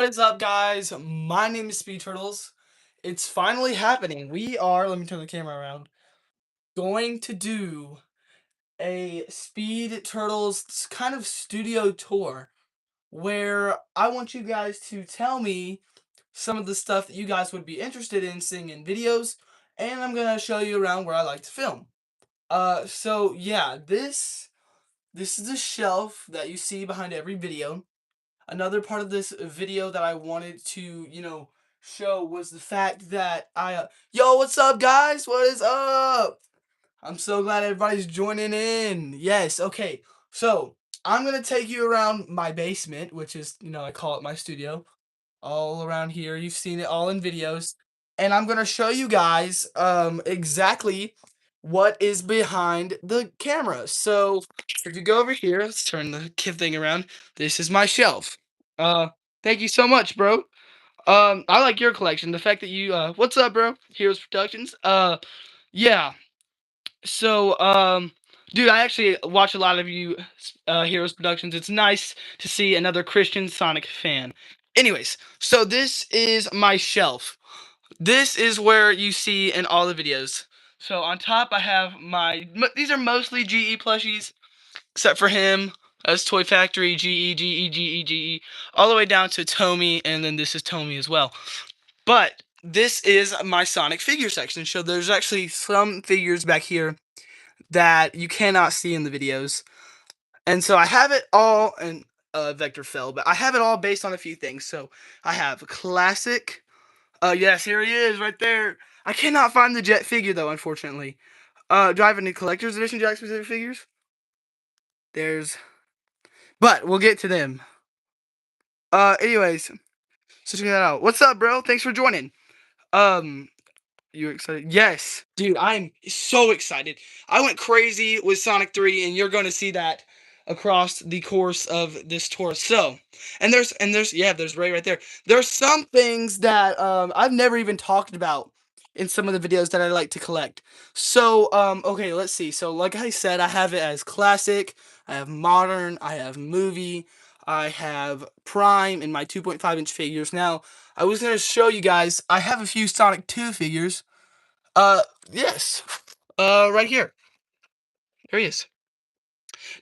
What is up, guys? My name is Speed Turtles. It's finally happening. We are, let me turn the camera around, going to do a Speed Turtles kind of studio tour where I want you guys to tell me some of the stuff that you guys would be interested in seeing in videos, and I'm gonna show you around where I like to film. So yeah, this is the shelf that you see behind every video. Another part of this video that I wanted to, show was the fact that yo, what's up, guys? What is up? I'm so glad everybody's joining in. Yes, okay. So, I'm gonna take you around my basement, which is, I call it my studio, all around here. You've seen it all in videos. And I'm gonna show you guys exactly what is behind the camera. So if you go over here, let's turn the kid thing around. This is my shelf. Uh Thank you so much, bro. I like your collection. The fact that you what's up, bro? Heroes Productions. Yeah. So, dude, I actually watch a lot of you Heroes Productions. It's nice to see another Christian Sonic fan. Anyways, so this is my shelf. This is where you see in all the videos. So on top I have these are mostly GE plushies, except for him. That's Toy Factory, GE, all the way down to Tomy, and then this is Tomy as well. But this is my Sonic figure section. So there's actually some figures back here that you cannot see in the videos. And so I have it all, and Vector fell, but I have it all based on a few things. So I have classic. Yes, here he is right there. I cannot find the Jet figure though, unfortunately. Do I have any collector's edition Jack specific figures? But we'll get to them. Anyways, so check that out. What's up, bro? Thanks for joining. Um, You excited? Yes, dude, I'm so excited. I went crazy with Sonic 3, and you're going to see that across the course of this tour. So, there's Ray right there. There's some things that I've never even talked about in some of the videos that I like to collect. So, okay, let's see. So, like I said, I have it as classic, I have modern, I have movie, I have prime, and my 2.5-inch figures. Now, I was going to show you guys, I have a few Sonic 2 figures. Yes. Right here. There he is.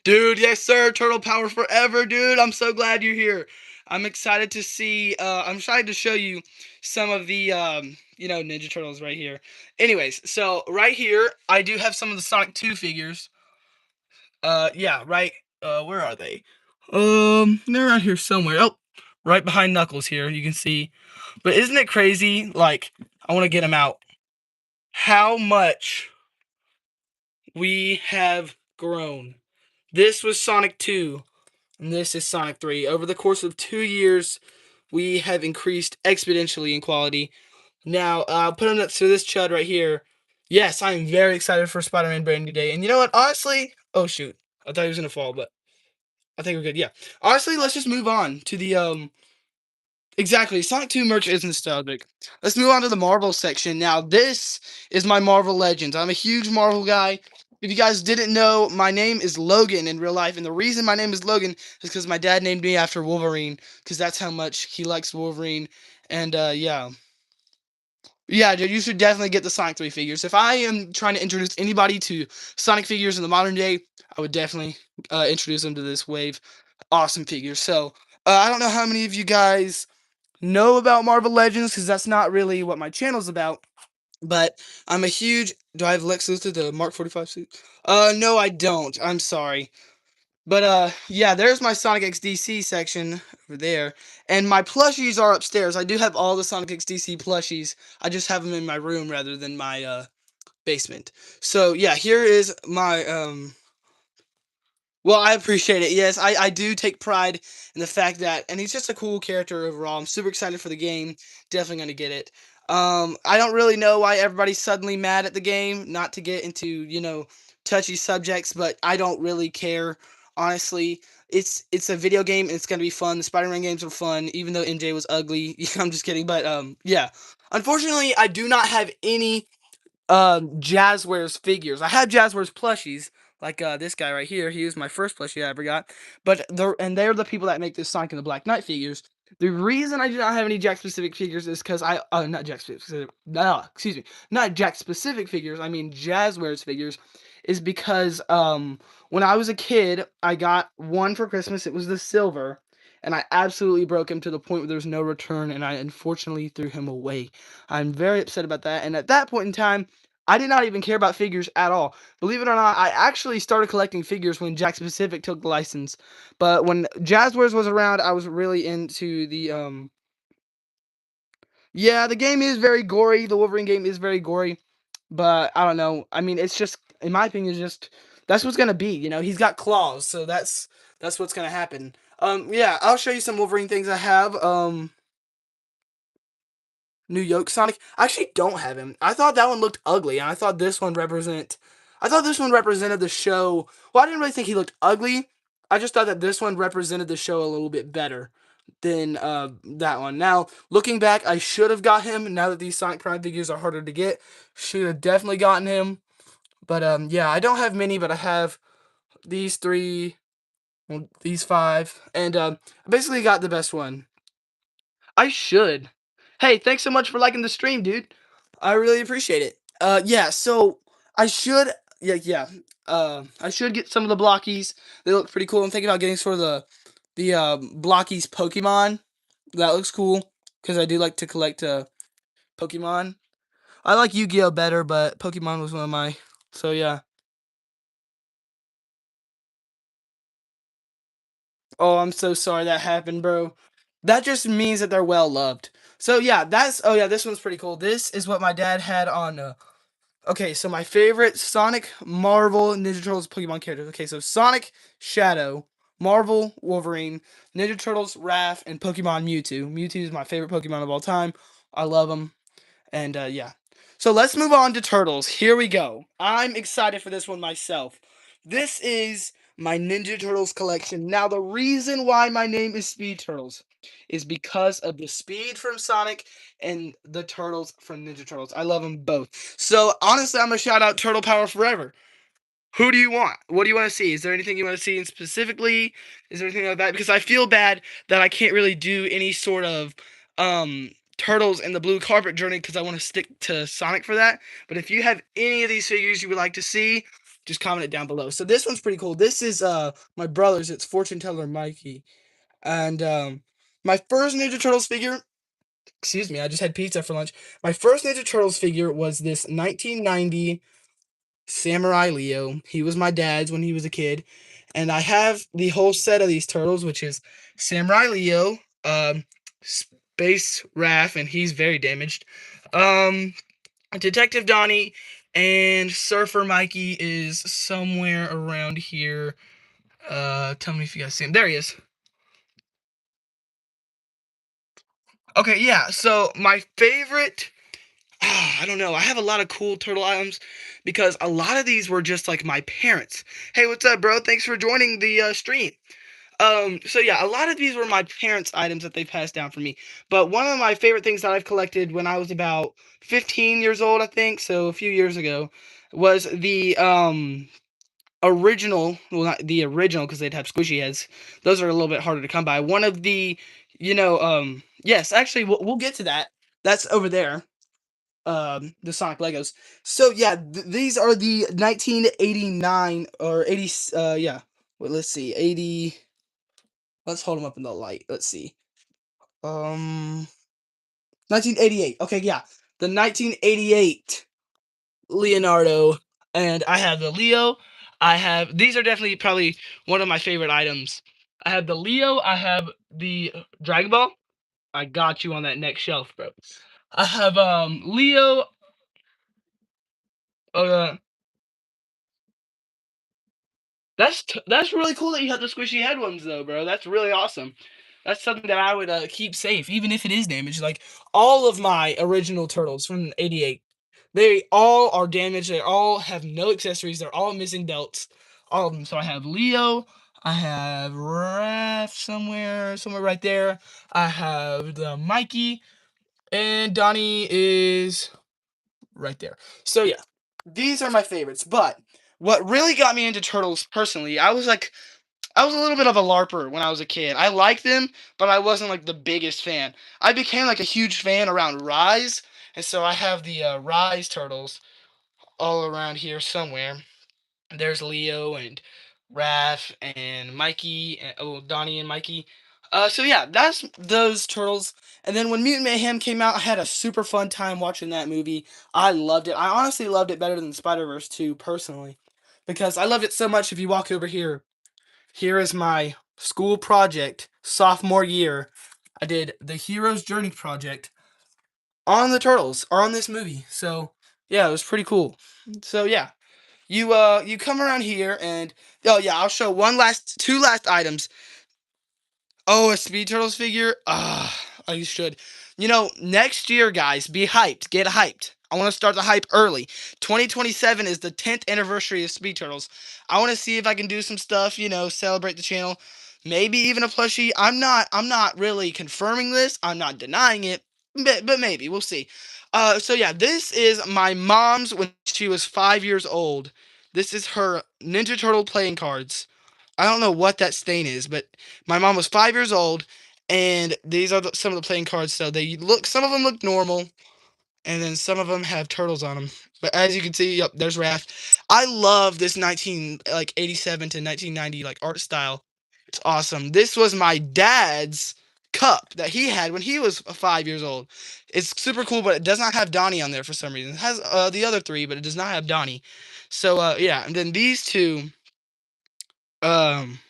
Dude, yes, sir. Turtle Power forever, dude. I'm so glad you're here. I'm excited to see, I'm excited to show you some of the, Ninja Turtles right here. Anyways, so right here, I do have some of the Sonic 2 figures. Yeah, right, where are they? They're around here somewhere. Oh, right behind Knuckles here, you can see. But isn't it crazy? Like, I want to get them out. How much we have grown. This was Sonic 2, and this is Sonic 3. Over the course of 2 years, we have increased exponentially in quality. Now, put on to this chud right here. Yes, I am very excited for Spider-Man Brand New Day. And you know what? Honestly, oh shoot, I thought he was gonna fall, but I think we're good. Yeah. Honestly, let's just move on to the Exactly. Sonic 2 merch is nostalgic. Let's move on to the Marvel section. Now, this is my Marvel Legends. I'm a huge Marvel guy. If you guys didn't know, my name is Logan in real life. And the reason my name is Logan is because my dad named me after Wolverine. Because that's how much he likes Wolverine. And, yeah. Yeah, dude, you should definitely get the Sonic 3 figures. If I am trying to introduce anybody to Sonic figures in the modern day, I would definitely introduce them to this wave. Awesome figures. So, I don't know how many of you guys know about Marvel Legends, because that's not really what my channel's about. But I'm a huge. Do I have Lex Luthor, the Mark 45 suit? No, I don't. I'm sorry. But yeah, there's my Sonic X DC section over there, and my plushies are upstairs. I do have all the Sonic X DC plushies. I just have them in my room rather than my basement. So yeah, here is my Well, I appreciate it. Yes, I do take pride in the fact that, and he's just a cool character overall. I'm super excited for the game. Definitely gonna get it. I don't really know why everybody's suddenly mad at the game. Not to get into, touchy subjects, but I don't really care. Honestly, it's a video game and it's gonna be fun. The Spider-Man games are fun, even though MJ was ugly. I'm just kidding, but yeah. Unfortunately, I do not have any Jazzwares figures. I have Jazzwares plushies, like this guy right here. He was my first plushie I ever got. But they're the people that make this Sonic and the Black Knight figures. The reason I do not have any Jack specific figures is because not Jack specific, no, excuse me, not Jack specific figures. I mean Jazzwares figures, is because when I was a kid, I got one for Christmas. It was the silver, and I absolutely broke him to the point where there's no return, and I unfortunately threw him away. I'm very upset about that. And at that point in time, I did not even care about figures at all. Believe it or not, I actually started collecting figures when Jack Specific took the license. But when Jazzwares was around, I was really into the yeah, the game is very gory. The Wolverine game is very gory, but I don't know. I mean, it's just in my opinion, it's just that's what's gonna be. You know, he's got claws, so that's what's gonna happen. Yeah, I'll show you some Wolverine things I have. New York Sonic. I actually don't have him. I thought that one looked ugly, and I thought this one represented the show. Well, I didn't really think he looked ugly. I just thought that this one represented the show a little bit better than that one. Now, looking back, I should have got him. Now that these Sonic Prime figures are harder to get, should have definitely gotten him. But yeah, I don't have many, but I have these three, well, these five, and I basically got the best one. I should. Hey, thanks so much for liking the stream, dude. I really appreciate it. Yeah, so I should, yeah. I should get some of the blockies. They look pretty cool. I'm thinking about getting sort of the blockies Pokemon. That looks cool because I do like to collect Pokemon. I like Yu-Gi-Oh better, but Pokemon was one of my. So yeah. Oh, I'm so sorry that happened, bro. That just means that they're well loved. So yeah, that's oh yeah, this one's pretty cool. This is what my dad had on okay, so my favorite Sonic, Marvel, Ninja Turtles, Pokemon characters. Okay, so Sonic, Shadow, Marvel, Wolverine, Ninja Turtles, Raph, and Pokemon Mewtwo. Mewtwo is my favorite Pokemon of all time. I love him. And yeah. So let's move on to Turtles. Here we go. I'm excited for this one myself. This is my Ninja Turtles collection. Now, the reason why my name is Speed Turtles is because of the speed from Sonic and the Turtles from Ninja Turtles. I love them both. So, honestly, I'm going to shout out Turtle Power Forever. Who do you want? What do you want to see? Is there anything you want to see specifically? Is there anything like that? Because I feel bad that I can't really do any sort of Turtles and the Blue Carpet Journey because I want to stick to Sonic for that. But if you have any of these figures you would like to see, just comment it down below. So this one's pretty cool. This is my brother's. It's Fortune Teller Mikey. And my first Ninja Turtles figure, excuse me, I just had pizza for lunch. My first Ninja Turtles figure was this 1990 Samurai Leo. He was my dad's when he was a kid. And I have the whole set of these turtles, which is Samurai Leo, Space Raph, and he's very damaged. Um, Detective Donnie, and Surfer Mikey is somewhere around here. Tell me if you guys see him. There he is. Okay, yeah. So my favorite I don't know. I have a lot of cool turtle items because a lot of these were just like my parents. Hey, what's up, bro? Thanks for joining the stream. So yeah, a lot of these were my parents' items that they passed down for me. But one of my favorite things that I've collected when I was about 15 years old, I think, so a few years ago, was the original, well, not the original because they'd have squishy heads. Those are a little bit harder to come by. One of the, yes, actually, we'll get to that. That's over there, the Sonic Legos. So yeah, these are the 1989 or 80 yeah. Well, let's see. 80 Let's hold them up in the light. Let's see. 1988. Okay, yeah. The 1988 Leonardo, and I have the Leo. I have these are definitely probably one of my favorite items. I have the Leo, I have the Dragon Ball. I got you on that next shelf, bro. I have Leo, uh that's really cool that you have the squishy head ones though, bro. That's really awesome. That's something that I would keep safe, even if it is damaged. Like all of my original turtles from '88, they all are damaged. They all have no accessories. They're all missing belts. All of them. So I have Leo. I have Raph somewhere right there. I have the Mikey, and Donnie is right there. So yeah, these are my favorites. But what really got me into turtles personally, I was a little bit of a LARPer when I was a kid. I liked them, but I wasn't like the biggest fan. I became like a huge fan around Rise, and so I have the Rise turtles all around here somewhere. There's Leo and Raph and Mikey, and, oh, Donnie and Mikey. So yeah, that's those turtles. And then when Mutant Mayhem came out, I had a super fun time watching that movie. I loved it. I honestly loved it better than Spider Verse 2, personally, because I loved it so much. If you walk over here, here is my school project, sophomore year. I did the Hero's Journey project on the turtles on this movie. So yeah, it was pretty cool. So yeah, you come around here and oh yeah, I'll show two last items. Oh, a Speed Turtles figure? Oh, you should. Next year, guys, be hyped. Get hyped. I want to start the hype early. 2027 is the 10th anniversary of Speed Turtles. I want to see if I can do some stuff, celebrate the channel. Maybe even a plushie. I'm not really confirming this. I'm not denying it, but maybe. We'll see. So yeah, this is my mom's when she was 5 years old. This is her Ninja Turtle playing cards. I don't know what that stain is, but my mom was 5 years old, and these are some of the playing cards. So some of them look normal, and then some of them have turtles on them. But as you can see, yep, there's Raph. I love this 87 to 1990 art style. It's awesome. This was my dad's cup that he had when he was 5 years old. It's super cool, but it does not have Donnie on there for some reason. It has the other three, but it does not have Donnie. So yeah, and then these two. Um,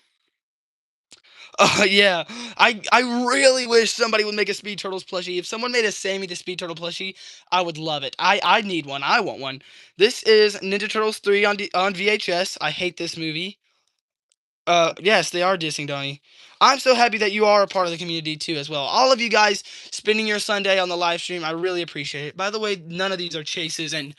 Oh yeah, I really wish somebody would make a Speed Turtles plushie. If someone made a Sammy the Speed Turtle plushie, I would love it. I need one. I want one. This is Ninja Turtles 3 on VHS. I hate this movie. Yes, they are dissing Donnie. I'm so happy that you are a part of the community too, as well. All of you guys spending your Sunday on the live stream, I really appreciate it. By the way, none of these are chases, and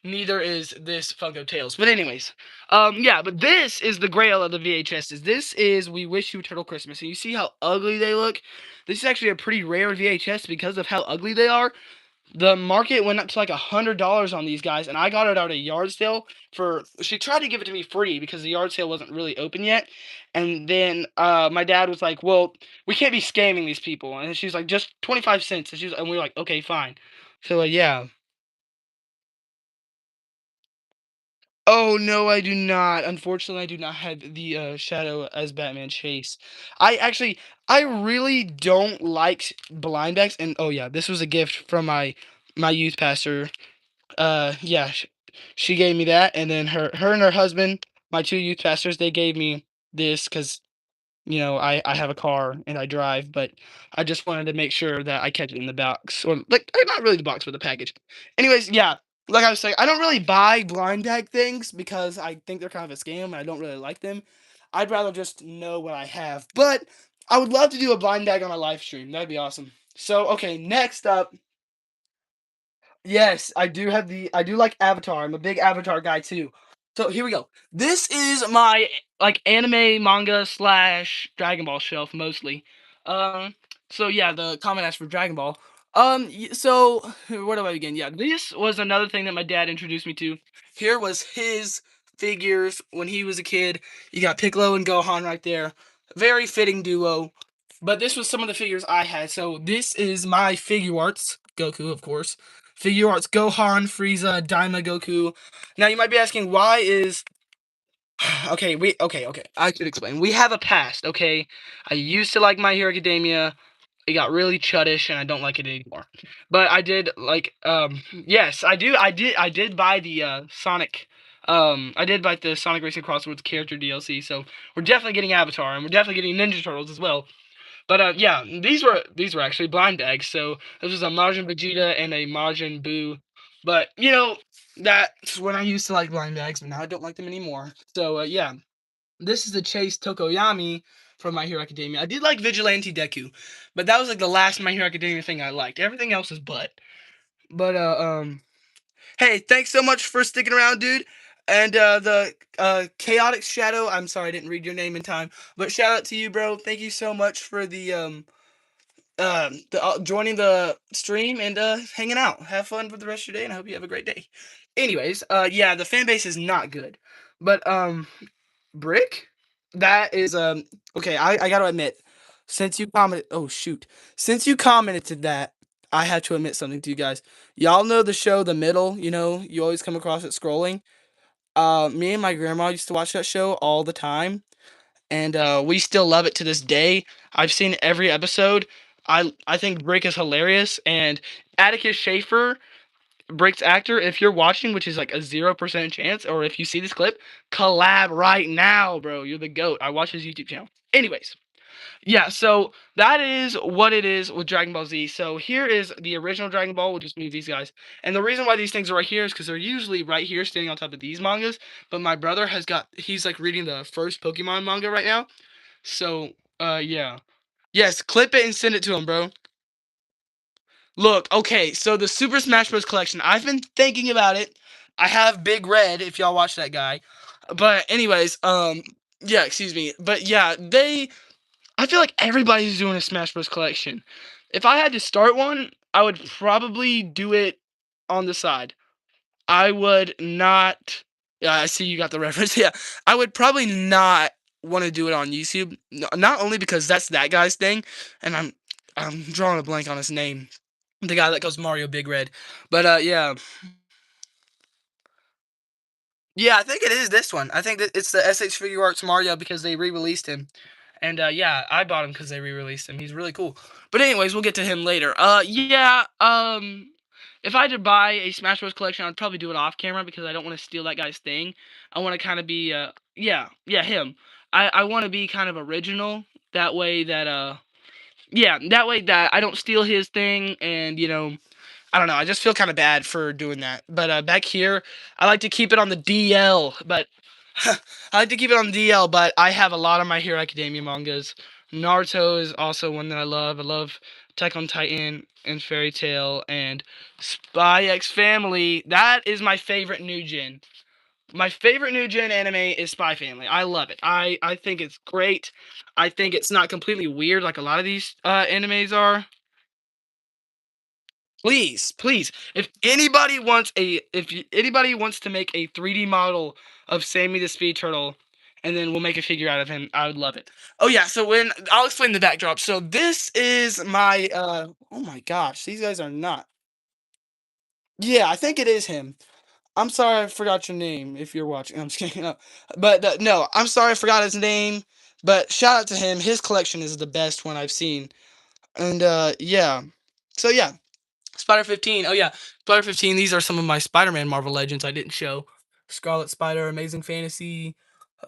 neither is this Funko Tails. But anyways, yeah, but this is the grail of the VHSs. This is We Wish You a Turtle Christmas, and you see how ugly they look. This is actually a pretty rare VHS because of how ugly they are. The market went up to like $100 on these guys, and I got it at a yard sale for. She tried to give it to me free because the yard sale wasn't really open yet, and then my dad was like, "Well, we can't be scamming these people," and she's like, "Just 25 cents," and we were like, "Okay, fine." So yeah. Oh no, I do not. Unfortunately, I do not have the Shadow as Batman chase. I really don't like blind bags, and oh yeah, this was a gift from my youth pastor. Yeah, she gave me that, and then her and her husband, my two youth pastors, they gave me this because I have a car and I drive, but I just wanted to make sure that I kept it in the box, or like not really the box, but the package. Anyways, yeah, like I was saying, I don't really buy blind bag things because I think they're kind of a scam and I don't really like them. I'd rather just know what I have. But I would love to do a blind bag on my live stream. That'd be awesome. So okay, next up. Yes, I do like Avatar. I'm a big Avatar guy too. So here we go. This is my anime manga slash Dragon Ball shelf mostly. Um so yeah, the comment asked for Dragon Ball. So where do I begin? Yeah, this was another thing that my dad introduced me to. Here was his figures when he was a kid. You got Piccolo and Gohan right there. Very fitting duo. But this was some of the figures I had. So this is my figure arts. Goku, of course. Figure arts Gohan, Frieza, Daima, Goku. Now you might be asking, why is okay. I should explain. We have a past, okay? I used to like My Hero Academia. It got really chuddish and I don't like it anymore. But I did yes, I did buy the Sonic I did buy the Sonic Racing Crosswords character DLC, so we're definitely getting Avatar and we're definitely getting Ninja Turtles as well. But yeah, these were actually blind bags. So this was a Majin Vegeta and a Majin Buu. But that's when I used to like blind bags, but now I don't like them anymore. So yeah, this is the Chase Tokoyami from My Hero Academia. I did like Vigilante Deku, but that was like the last My Hero Academia thing I liked. Everything else is butt. But hey, thanks so much for sticking around, dude. And the Chaotic Shadow, I'm sorry I didn't read your name in time, but shout out to you, bro. Thank you so much for joining the stream and hanging out. Have fun for the rest of your day, and I hope you have a great day. Anyways, yeah, the fan base is not good, but Brick. that is okay. I got to admit, since you commented, oh shoot, since you commented to that, I have to admit something to you guys. Y'all know the show The Middle. You know, you always come across it scrolling. Me and my grandma used to watch that show all the time, and we still love it to this day. I've seen every episode. I think Brick is hilarious, and Atticus Schaefer, Brick's actor. If you're watching, which is like a 0% chance, or if you see this clip, collab right now, bro. You're the goat. I watch his YouTube channel. Anyways, yeah. So that is what it is with Dragon Ball Z. So here is the original Dragon Ball, which is me, these guys. And the reason why these things are right here is because they're usually right here, standing on top of these mangas. But my brother he's like reading the first Pokemon manga right now. So, yeah. Yes, clip it and send it to him, bro. Look, okay, so the Super Smash Bros. Collection, I've been thinking about it. I have Big Red, if y'all watch that guy. But anyways, yeah, excuse me. But yeah, I feel like everybody's doing a Smash Bros. Collection. If I had to start one, I would probably do it on the side. I would not. Yeah, I see you got the reference. Yeah, I would probably not want to do it on YouTube. Not only because that's that guy's thing, and I'm drawing a blank on his name, the guy that goes Mario Big Red. But yeah, yeah, I think it is this one. I think that it's the SH Figure Arts Mario because they re-released him. And yeah, I bought him because they re-released him. He's really cool. But anyways, we'll get to him later. Yeah. If I had to buy a Smash Bros. Collection, I'd probably do it off camera because I don't want to steal that guy's thing. I want to kind of be yeah, him. I want to be kind of original. That way that yeah, that way that I don't steal his thing, and I don't know. I just feel kind of bad for doing that. But back here, I like to keep it on the DL. But I like to keep it on the DL. But I have a lot of My Hero Academia mangas. Naruto is also one that I love. I love Attack on Titan and Fairy Tail and Spy X Family. That is my favorite new gen. My favorite new gen anime is Spy Family. I love it. I think it's great. I think it's not completely weird like a lot of these animes are. Please, please. Anybody wants to make a 3D model of Sammy the Speed Turtle, and then we'll make a figure out of him, I would love it. Oh yeah, so when I'll explain the backdrop. So this is my oh my gosh, these guys are not. Yeah, I think it is him. I'm sorry I forgot your name if you're watching. I'm just kidding. No. But no, I'm sorry I forgot his name. But shout out to him. His collection is the best one I've seen. And yeah. So yeah. Spider 15. Oh yeah, Spider 15. These are some of my Spider-Man Marvel Legends I didn't show. Scarlet Spider, Amazing Fantasy,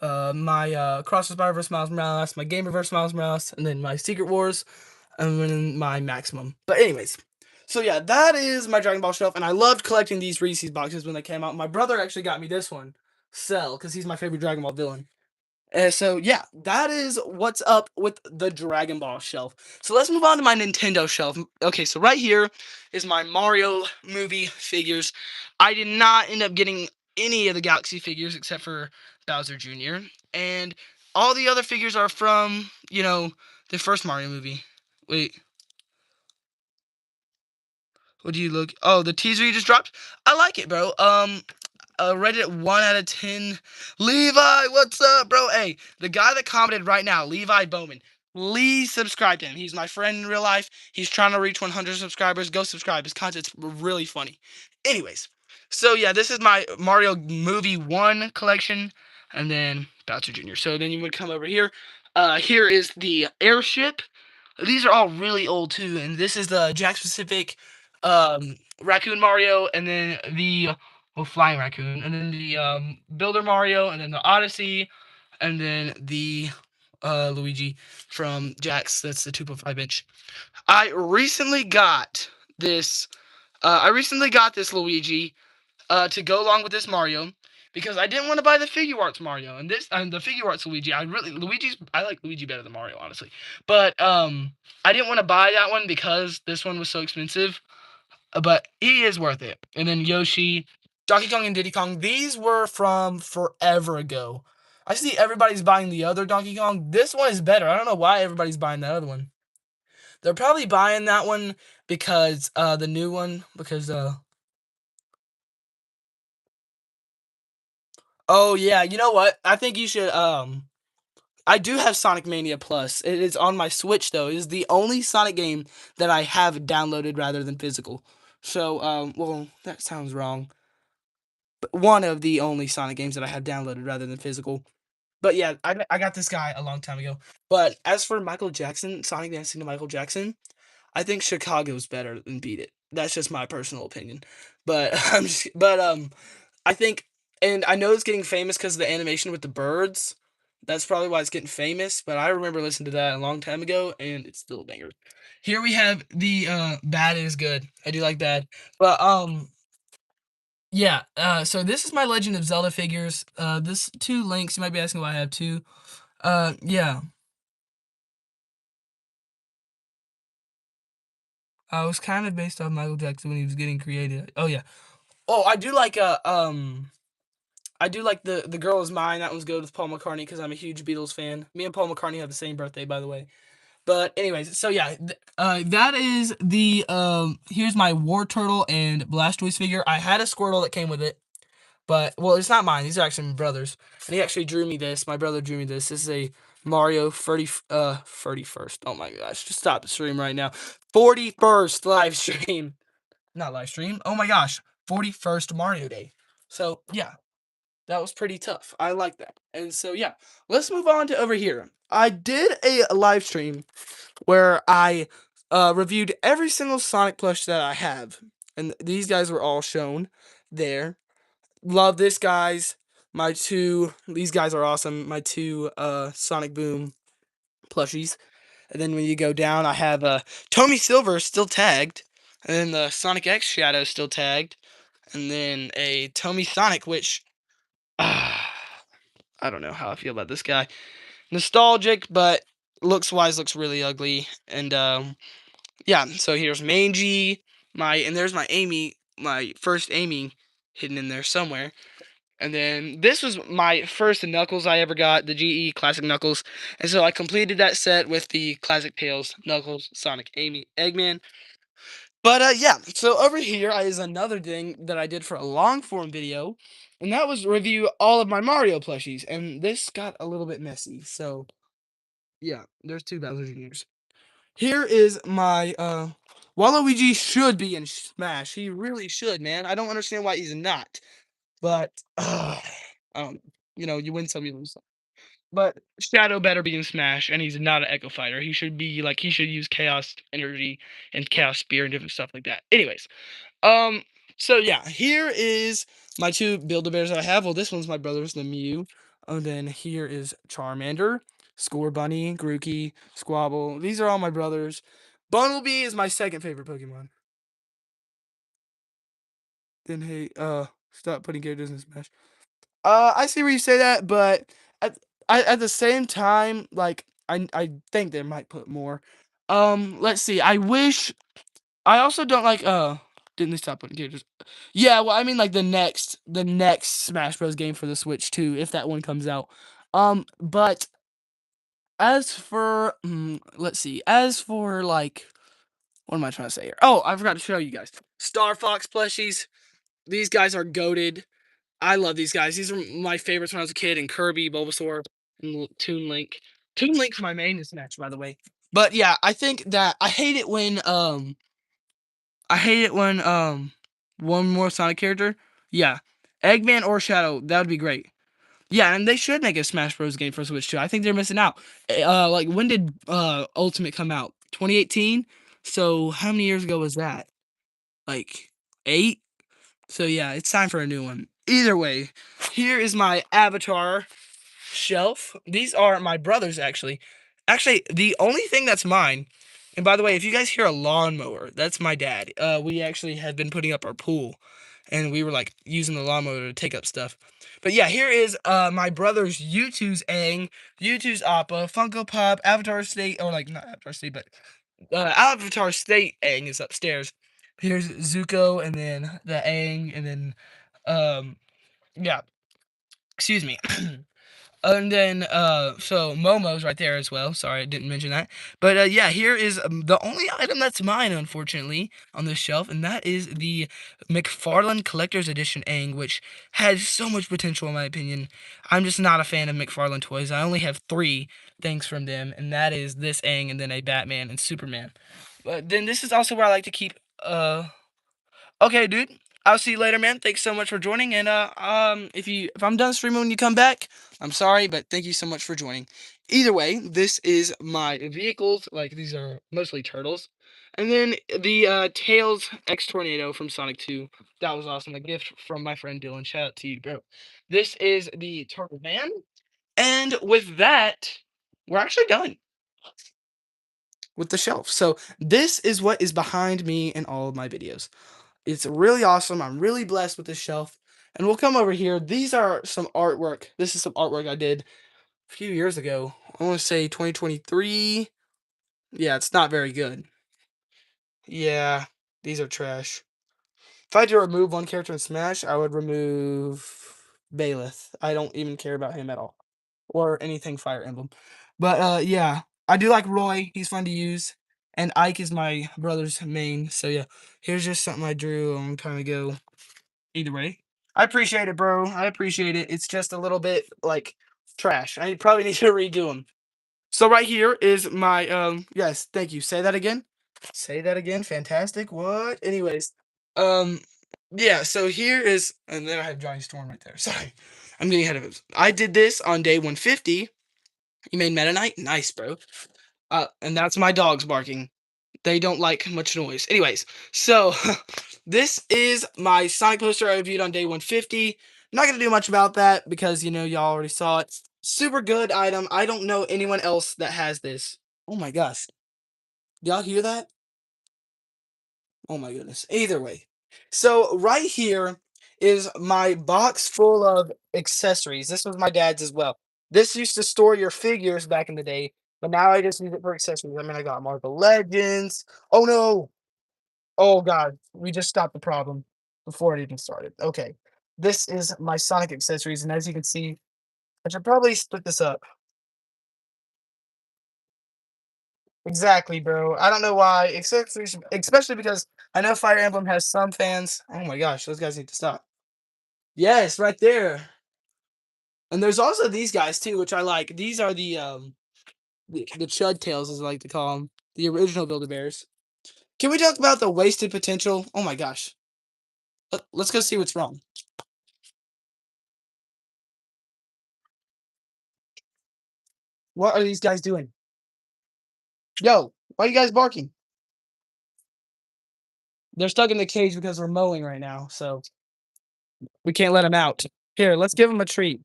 my Cross the Spider-Verse Miles Morales, my Gamerverse Miles Morales, and then my Secret Wars, and then my Maximum. But anyways, so yeah, that is my Dragon Ball shelf, and I loved collecting these Reese's boxes when they came out. My brother actually got me this one, Cell, because he's my favorite Dragon Ball villain. So yeah, that is what's up with the Dragon Ball shelf. So let's move on to my Nintendo shelf. Okay, so right here is my Mario movie figures. I did not end up getting any of the Galaxy figures except for Bowser Jr. And all the other figures are from, the first Mario movie. Wait, what do you look? Oh, the teaser you just dropped? I like it, bro. Rated at 1 out of 10. Levi, what's up, bro? Hey, the guy that commented right now, Levi Bowman, please subscribe to him. He's my friend in real life. He's trying to reach 100 subscribers. Go subscribe. His content's really funny. Anyways, so yeah, this is my Mario Movie 1 collection, and then Bowser Jr. So then you would come over here. Here is the airship. These are all really old too, and this is the Jack Specific Raccoon Mario, and then the Flying Raccoon, and then the Builder Mario, and then the Odyssey, and then the Luigi from Jax. That's the 2.5 inch. I recently got this. I recently got this Luigi to go along with this Mario because I didn't want to buy the Figure Arts Mario and the Figure Arts Luigi. I like Luigi better than Mario, honestly. But I didn't want to buy that one because this one was so expensive. But he is worth it. And then Yoshi, Donkey Kong, and Diddy Kong. These were from forever ago. I see everybody's buying the other Donkey Kong. This one is better. I don't know why everybody's buying that other one. They're probably buying that one because the new one because oh yeah, you know what? I think you should I do have Sonic Mania Plus. It is on my Switch though. It is the only Sonic game that I have downloaded rather than physical. So, well, that sounds wrong. But one of the only Sonic games that I have downloaded rather than physical. But yeah, I got this guy a long time ago. But as for Michael Jackson, Sonic dancing to Michael Jackson, I think Chicago's better than Beat It. That's just my personal opinion. But I think, and I know it's getting famous because of the animation with the birds. That's probably why it's getting famous. But I remember listening to that a long time ago, and it's still a banger. Here we have the Bad is Good. I do like Bad, but yeah. So this is my Legend of Zelda figures. This two links. You might be asking why I have two. Yeah. I was kind of based off Michael Jackson when he was getting created. Oh yeah. Oh, I do like the Girl Is Mine. That one's good with Paul McCartney because I'm a huge Beatles fan. Me and Paul McCartney have the same birthday, by the way. But anyways, so yeah, that is the here's my War Turtle and Blastoise figure. I had a Squirtle that came with it, but well, it's not mine. These are actually my brother's, and he actually drew me this. My brother drew me this. This is a Mario 31st. Oh my gosh, just stop the stream right now. 41st live stream, not live stream. Oh my gosh, 41st Mario Day. So yeah, that was pretty tough. I like that. And so yeah, let's move on to over here. I did a live stream where I reviewed every single Sonic plush that I have, and these guys were all shown there. Love this guys. My two these guys are awesome. My two Sonic Boom plushies. And then when you go down, I have Tommy Silver still tagged, and then the Sonic X Shadow still tagged, and then a Tommy Sonic, which I don't know how I feel about this guy. Nostalgic, but looks wise looks really ugly. And yeah, so here's Mangy, and there's my Amy, my first Amy hidden in there somewhere. And then this was my first Knuckles I ever got, the GE Classic Knuckles. And so I completed that set with the Classic Tails, Knuckles, Sonic, Amy, Eggman. But yeah, so over here is another thing that I did for a long form video, and that was review all of my Mario plushies. And this got a little bit messy. So yeah, there's two Bowser Juniors. Here is my Waluigi should be in Smash. He really should, man. I don't understand why he's not. But I don't know. You know, you win some, you lose some. But Shadow better be in Smash, and he's not an Echo Fighter. He should be like he should use Chaos Energy and Chaos Spear and different stuff like that. Anyways, um, so yeah, here is my two Build-A-Bears that I have. Well, this one's my brother's, the Mew. And then here is Charmander, Score Bunny, Grookey, Squabble. These are all my brothers. Bumblebee is my second favorite Pokemon. Then hey, stop putting characters in Smash. I see where you say that, but at at the same time, like I think they might put more. Let's see. I also don't like didn't they stop putting characters? Yeah, well I mean like the next Smash Bros game for the Switch too, if that one comes out. But as for let's see. As for like what am I trying to say here? Oh, I forgot to show you guys. Star Fox plushies. These guys are goated. I love these guys. These are my favorites when I was a kid. And Kirby, Bulbasaur, and Toon Link. Toon Link's my main match, by the way. But yeah, I think that I hate it when one more Sonic character. Yeah, Eggman or Shadow. That would be great. Yeah, and they should make a Smash Bros. Game for Switch too. I think they're missing out. Like when did Ultimate come out? 2018. So how many years ago was that? Like 8. So yeah, it's time for a new one. Either way, here is my Avatar shelf. These are my brother's actually. Actually, the only thing that's mine. And by the way, if you guys hear a lawnmower, that's my dad. We actually had been putting up our pool, and we were like using the lawnmower to take up stuff. But yeah, here is my brother's U2's Aang, U2's Appa, Funko Pop, Avatar State, or like not Avatar State, but Avatar State Aang is upstairs. Here's Zuko, and then the Aang, and then yeah, excuse me. And then, so Momo's right there as well. Sorry, I didn't mention that. But yeah, here is the only item that's mine, unfortunately, on this shelf, and that is the McFarlane Collector's Edition Aang, which has so much potential in my opinion. I'm just not a fan of McFarlane toys. I only have three things from them, and that is this Aang, and then a Batman and Superman. But then this is also where I like to keep. Okay, dude. I'll see you later, man. Thanks so much for joining. And if I'm done streaming when you come back, I'm sorry, but thank you so much for joining. Either way, this is my vehicles. Like these are mostly turtles, and then the Tails X Tornado from Sonic 2. That was awesome. A gift from my friend Dylan. Shout out to you, bro. This is the Turtle Van, and with that, we're actually done with the shelf. So this is what is behind me in all of my videos. It's really awesome. I'm really blessed with this shelf. And we'll come over here. These are some artwork. This is some artwork I did a few years ago. I want to say 2023. Yeah, it's not very good. Yeah, these are trash. If I had to remove one character in Smash, I would remove Bayleth. I don't even care about him at all. Or anything Fire Emblem. But yeah, I do like Roy. He's fun to use. And Ike is my brother's main. So yeah, here's just something I drew a long time ago. Either way, I appreciate it, bro. I appreciate it. It's just a little bit like trash. I probably need to redo them. So right here is my yes, thank you. Say that again. Say that again. Fantastic. What? Anyways, um yeah, so here is and then I have Johnny Storm right there. Sorry. I'm getting ahead of it. I did this on day 150. You made Meta Knight? Nice, bro. And that's my dogs barking. They don't like much noise. Anyways, so this is my Sonic poster I reviewed on day 150. Not gonna do much about that because y'all already saw it. Super good item. I don't know anyone else that has this. Oh my gosh. Y'all hear that? Oh my goodness. Either way. So right here is my box full of accessories. This was my dad's as well. This used to store your figures back in the day, but now I just use it for accessories. I mean, I got Marvel Legends. Oh no. Oh god, we just stopped the problem before it even started. Okay. This is my Sonic accessories, and as you can see, I should probably split this up. Exactly, bro. I don't know why accessories, especially because I know Fire Emblem has some fans. Oh my gosh, those guys need to stop. Yes, right there. And there's also these guys too, which I like. These are the Chud Tails, as I like to call them, the original Build-A-Bears. Can we talk about the wasted potential? Oh my gosh. Let's go see what's wrong. What are these guys doing? Yo, why are you guys barking? They're stuck in the cage because we're mowing right now, so we can't let them out. Here, let's give them a treat.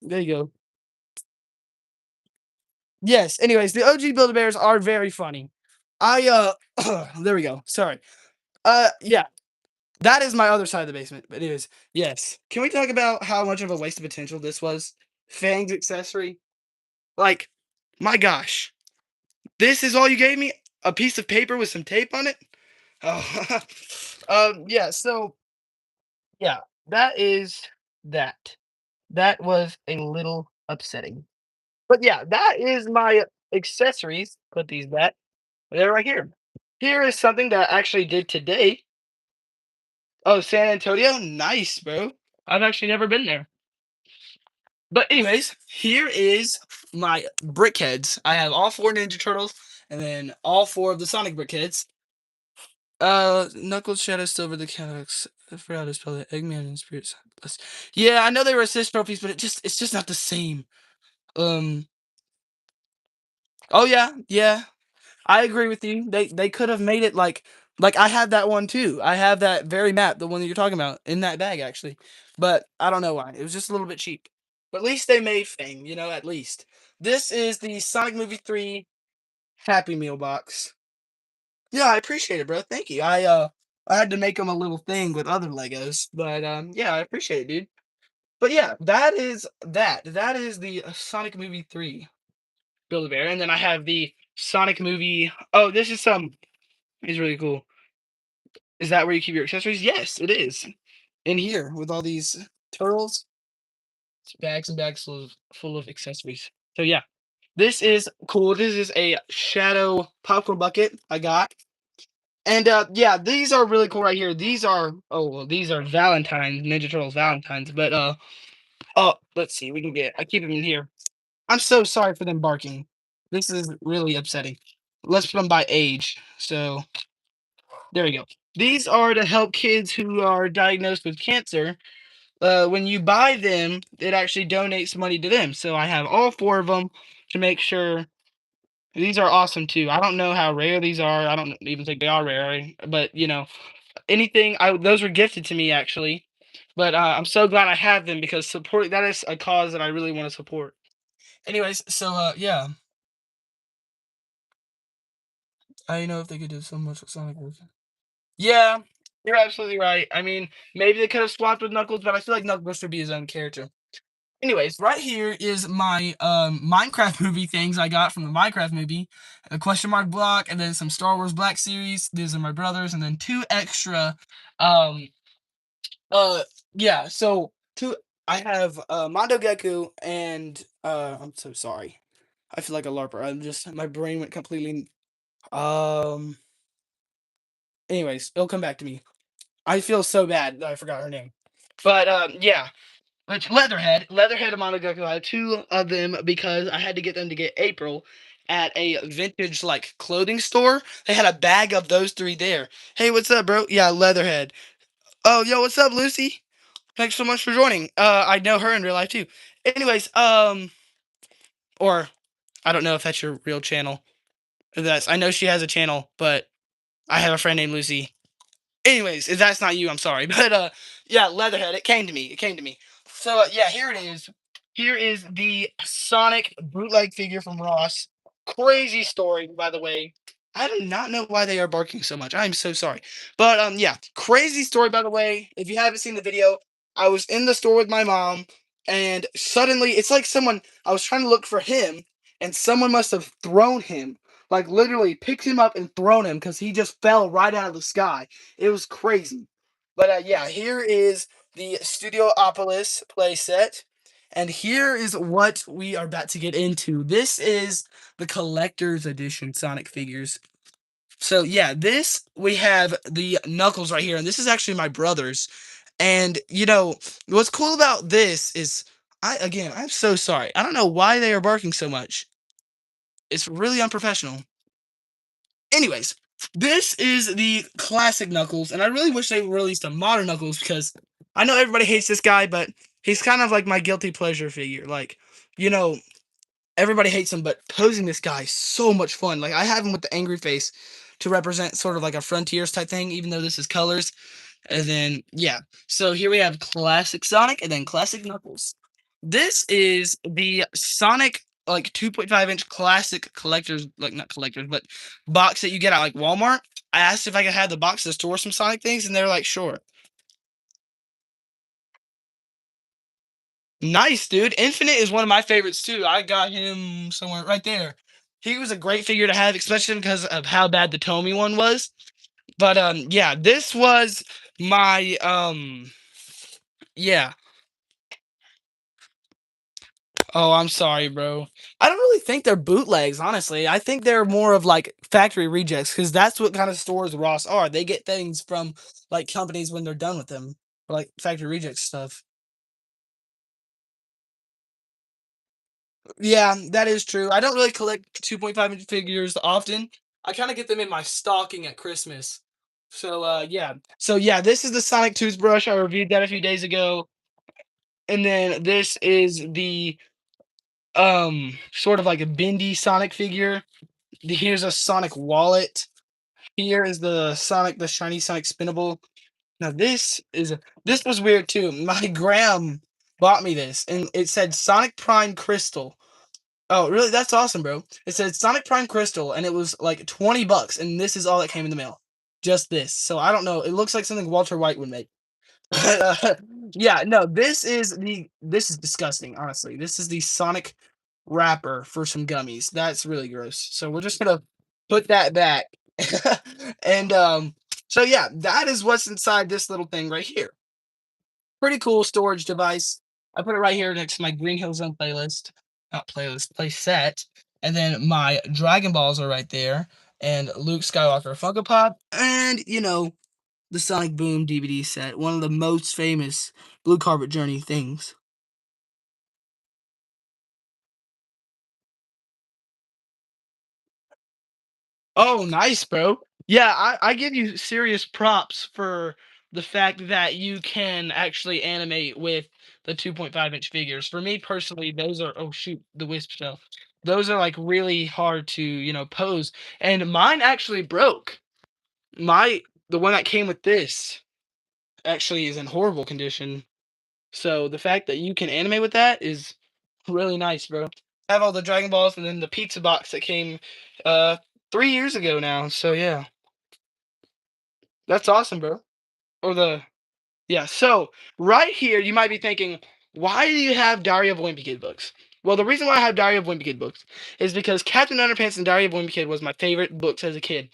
There you go. Yes. Anyways, the OG Build-A-Bears are very funny. There we go. Sorry. Yeah. That is my other side of the basement. But anyways, yes. Can we talk about how much of a waste of potential this was? Fang's accessory. Like, my gosh. This is all you gave me? A piece of paper with some tape on it? Oh. Yeah, so yeah, that is that. That was a little upsetting. But yeah, that is my accessories. Put these back. They're right here. Here is something that I actually did today. Oh, San Antonio? Nice, bro. I've actually never been there. But anyways, here is my brickheads. I have all four Ninja Turtles and then all four of the Sonic brickheads. Knuckles, Shadow, Silver, the Canucks. I forgot how to spell it. Eggman and Spirit. Yeah, I know they were assist trophies, but it's just not the same. Um. Oh yeah, yeah. I agree with you. They could have made it like I have that one too. I have that very map, the one that you're talking about, in that bag actually. But I don't know why. It was just a little bit cheap. But at least they made Fang, at least. This is the Sonic Movie 3 Happy Meal box. Yeah, I appreciate it, bro. Thank you. I had to make them a little thing with other Legos, but yeah, I appreciate it, dude. But yeah, that is that. That is the Sonic Movie 3 Build-A-Bear, and then I have the Sonic Movie. Oh, this is some. It's really cool. Is that where you keep your accessories? Yes, it is. In here with all these turtles. It's bags and bags full of accessories. So yeah, this is cool. This is a shadow popcorn bucket I got. And yeah, these are really cool right here. These are oh well, these are Valentine's Ninja Turtles Valentines. But oh, let's see. We can get. I keep them in here. I'm so sorry for them barking. This is really upsetting. Let's put them by age. So there we go. These are to help kids who are diagnosed with cancer. When you buy them, it actually donates money to them. So I have all four of them to make sure. These are awesome too. I don't know how rare these are. I don't even think they are rare, but anything. I those were gifted to me actually, but I'm so glad I have them because support that is a cause that I really want to support. Anyways, so yeah, I don't know if they could do so much with Sonic. Yeah, you're absolutely right. I mean, maybe they could have swapped with Knuckles, but I feel like Knuckles should be his own character. Anyways, right here is my Minecraft movie things I got from the Minecraft movie, a question mark block, and then some Star Wars Black Series. These are my brothers, and then two extra. Um, uh, yeah. So two. I have Mondo Geku and I'm so sorry. I feel like a larper. I'm just my brain went completely. Um. Anyways, it'll come back to me. I feel so bad that I forgot her name. But yeah. Which Leatherhead and Monogoku, I have two of them because I had to get them to get April at a vintage like clothing store. They had a bag of those three there. Hey, what's up, bro? Yeah, Leatherhead. Oh, yo, what's up, Lucy? Thanks so much for joining. I know her in real life too. Anyways, or I don't know if that's your real channel. That's I know she has a channel, but I have a friend named Lucy. Anyways, if that's not you, I'm sorry. But yeah, Leatherhead, it came to me. It came to me. So yeah, here it is. Here is the Sonic bootleg figure from Ross. Crazy story, by the way. I do not know why they are barking so much. I'm so sorry. But yeah, crazy story by the way. If you haven't seen the video, I was in the store with my mom and suddenly it's like someone I was trying to look for him and someone must have thrown him. Like literally picked him up and thrown him because he just fell right out of the sky. It was crazy. But yeah, here is the Studiopolis playset. And here is what we are about to get into. This is the collector's edition Sonic figures. So yeah, this we have the Knuckles right here, and this is actually my brother's. And what's cool about this is I'm so sorry. I don't know why they are barking so much. It's really unprofessional. Anyways, this is the classic Knuckles, and I really wish they released a modern Knuckles because I know everybody hates this guy, but he's kind of like my guilty pleasure figure. Like, you know, everybody hates him, but posing this guy is so much fun. Like, I have him with the angry face to represent sort of like a Frontiers type thing, even though this is colors. And then, yeah. So here we have classic Sonic and then classic Knuckles. This is the Sonic like 2.5-inch classic collectors, like not collectors, but box that you get at like Walmart. I asked if I could have the box to store some Sonic things, and they're like, sure. Nice, dude. Infinite is one of my favorites too. I got him somewhere right there. He was a great figure to have, especially because of how bad the Tomy one was. But yeah, this was my yeah. Oh, I'm sorry, bro. I don't really think they're bootlegs, honestly. I think they're more of like factory rejects because that's what kind of stores Ross are. They get things from like companies when they're done with them, like factory reject stuff. Yeah, that is true. I don't really collect 2.5-inch figures often. I kind of get them in my stocking at Christmas. So yeah. So yeah, this is the Sonic toothbrush. I reviewed that a few days ago. And then this is the sort of like a bendy Sonic figure. Here's a Sonic wallet. Here is the shiny Sonic spinnable. Now this was weird too. My gram bought me this and it said Sonic Prime Crystal. Oh, really? That's awesome, bro. It said Sonic Prime Crystal and it was like $20 and this is all that came in the mail. Just this. So I don't know. It looks like something Walter White would make. Yeah, no, this is disgusting, honestly. This is the Sonic wrapper for some gummies. That's really gross. So we're just gonna put that back. And so yeah, that is what's inside this little thing right here. Pretty cool storage device. I put it right here next to my Green Hill Zone playlist. Not playlist, play set. And then my Dragon Balls are right there. And Luke Skywalker Funko Pop. And, the Sonic Boom DVD set. One of the most famous Blue Carpet Journey things. Oh, nice, bro. Yeah, I give you serious props for the fact that you can actually animate with the 2.5-inch figures. For me personally, those are oh shoot, the wisp shell. Those are like really hard to, pose. And mine actually broke. My the one that came with this actually is in horrible condition. So the fact that you can animate with that is really nice, bro. I have all the Dragon Balls and then the pizza box that came uh 3 years ago now. So yeah. That's awesome, bro. Or the yeah, so right here you might be thinking, why do you have Diary of a Wimpy Kid books? Well, the reason why I have Diary of a Wimpy Kid books is because Captain Underpants and Diary of a Wimpy Kid was my favorite books as a kid.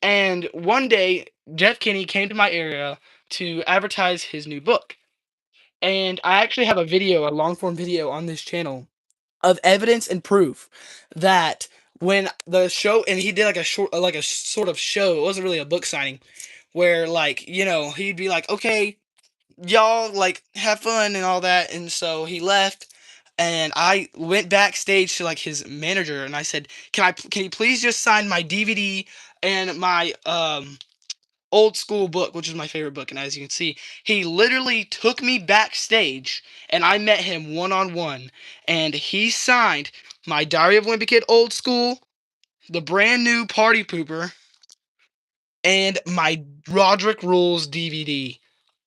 And one day, Jeff Kinney came to my area to advertise his new book. And I actually have a video, a long form video on this channel of evidence and proof that when the show and he did like a short like a sort of show, it wasn't really a book signing, where like, he'd be like, "Okay, y'all like have fun and all that," and so he left and I went backstage to like his manager and I said, can you please just sign my DVD and my old school book, which is my favorite book. And as you can see, he literally took me backstage and I met him one on one. And he signed my Diary of a Wimpy Kid old school, the brand new Party Pooper, and my Roderick Rules DVD.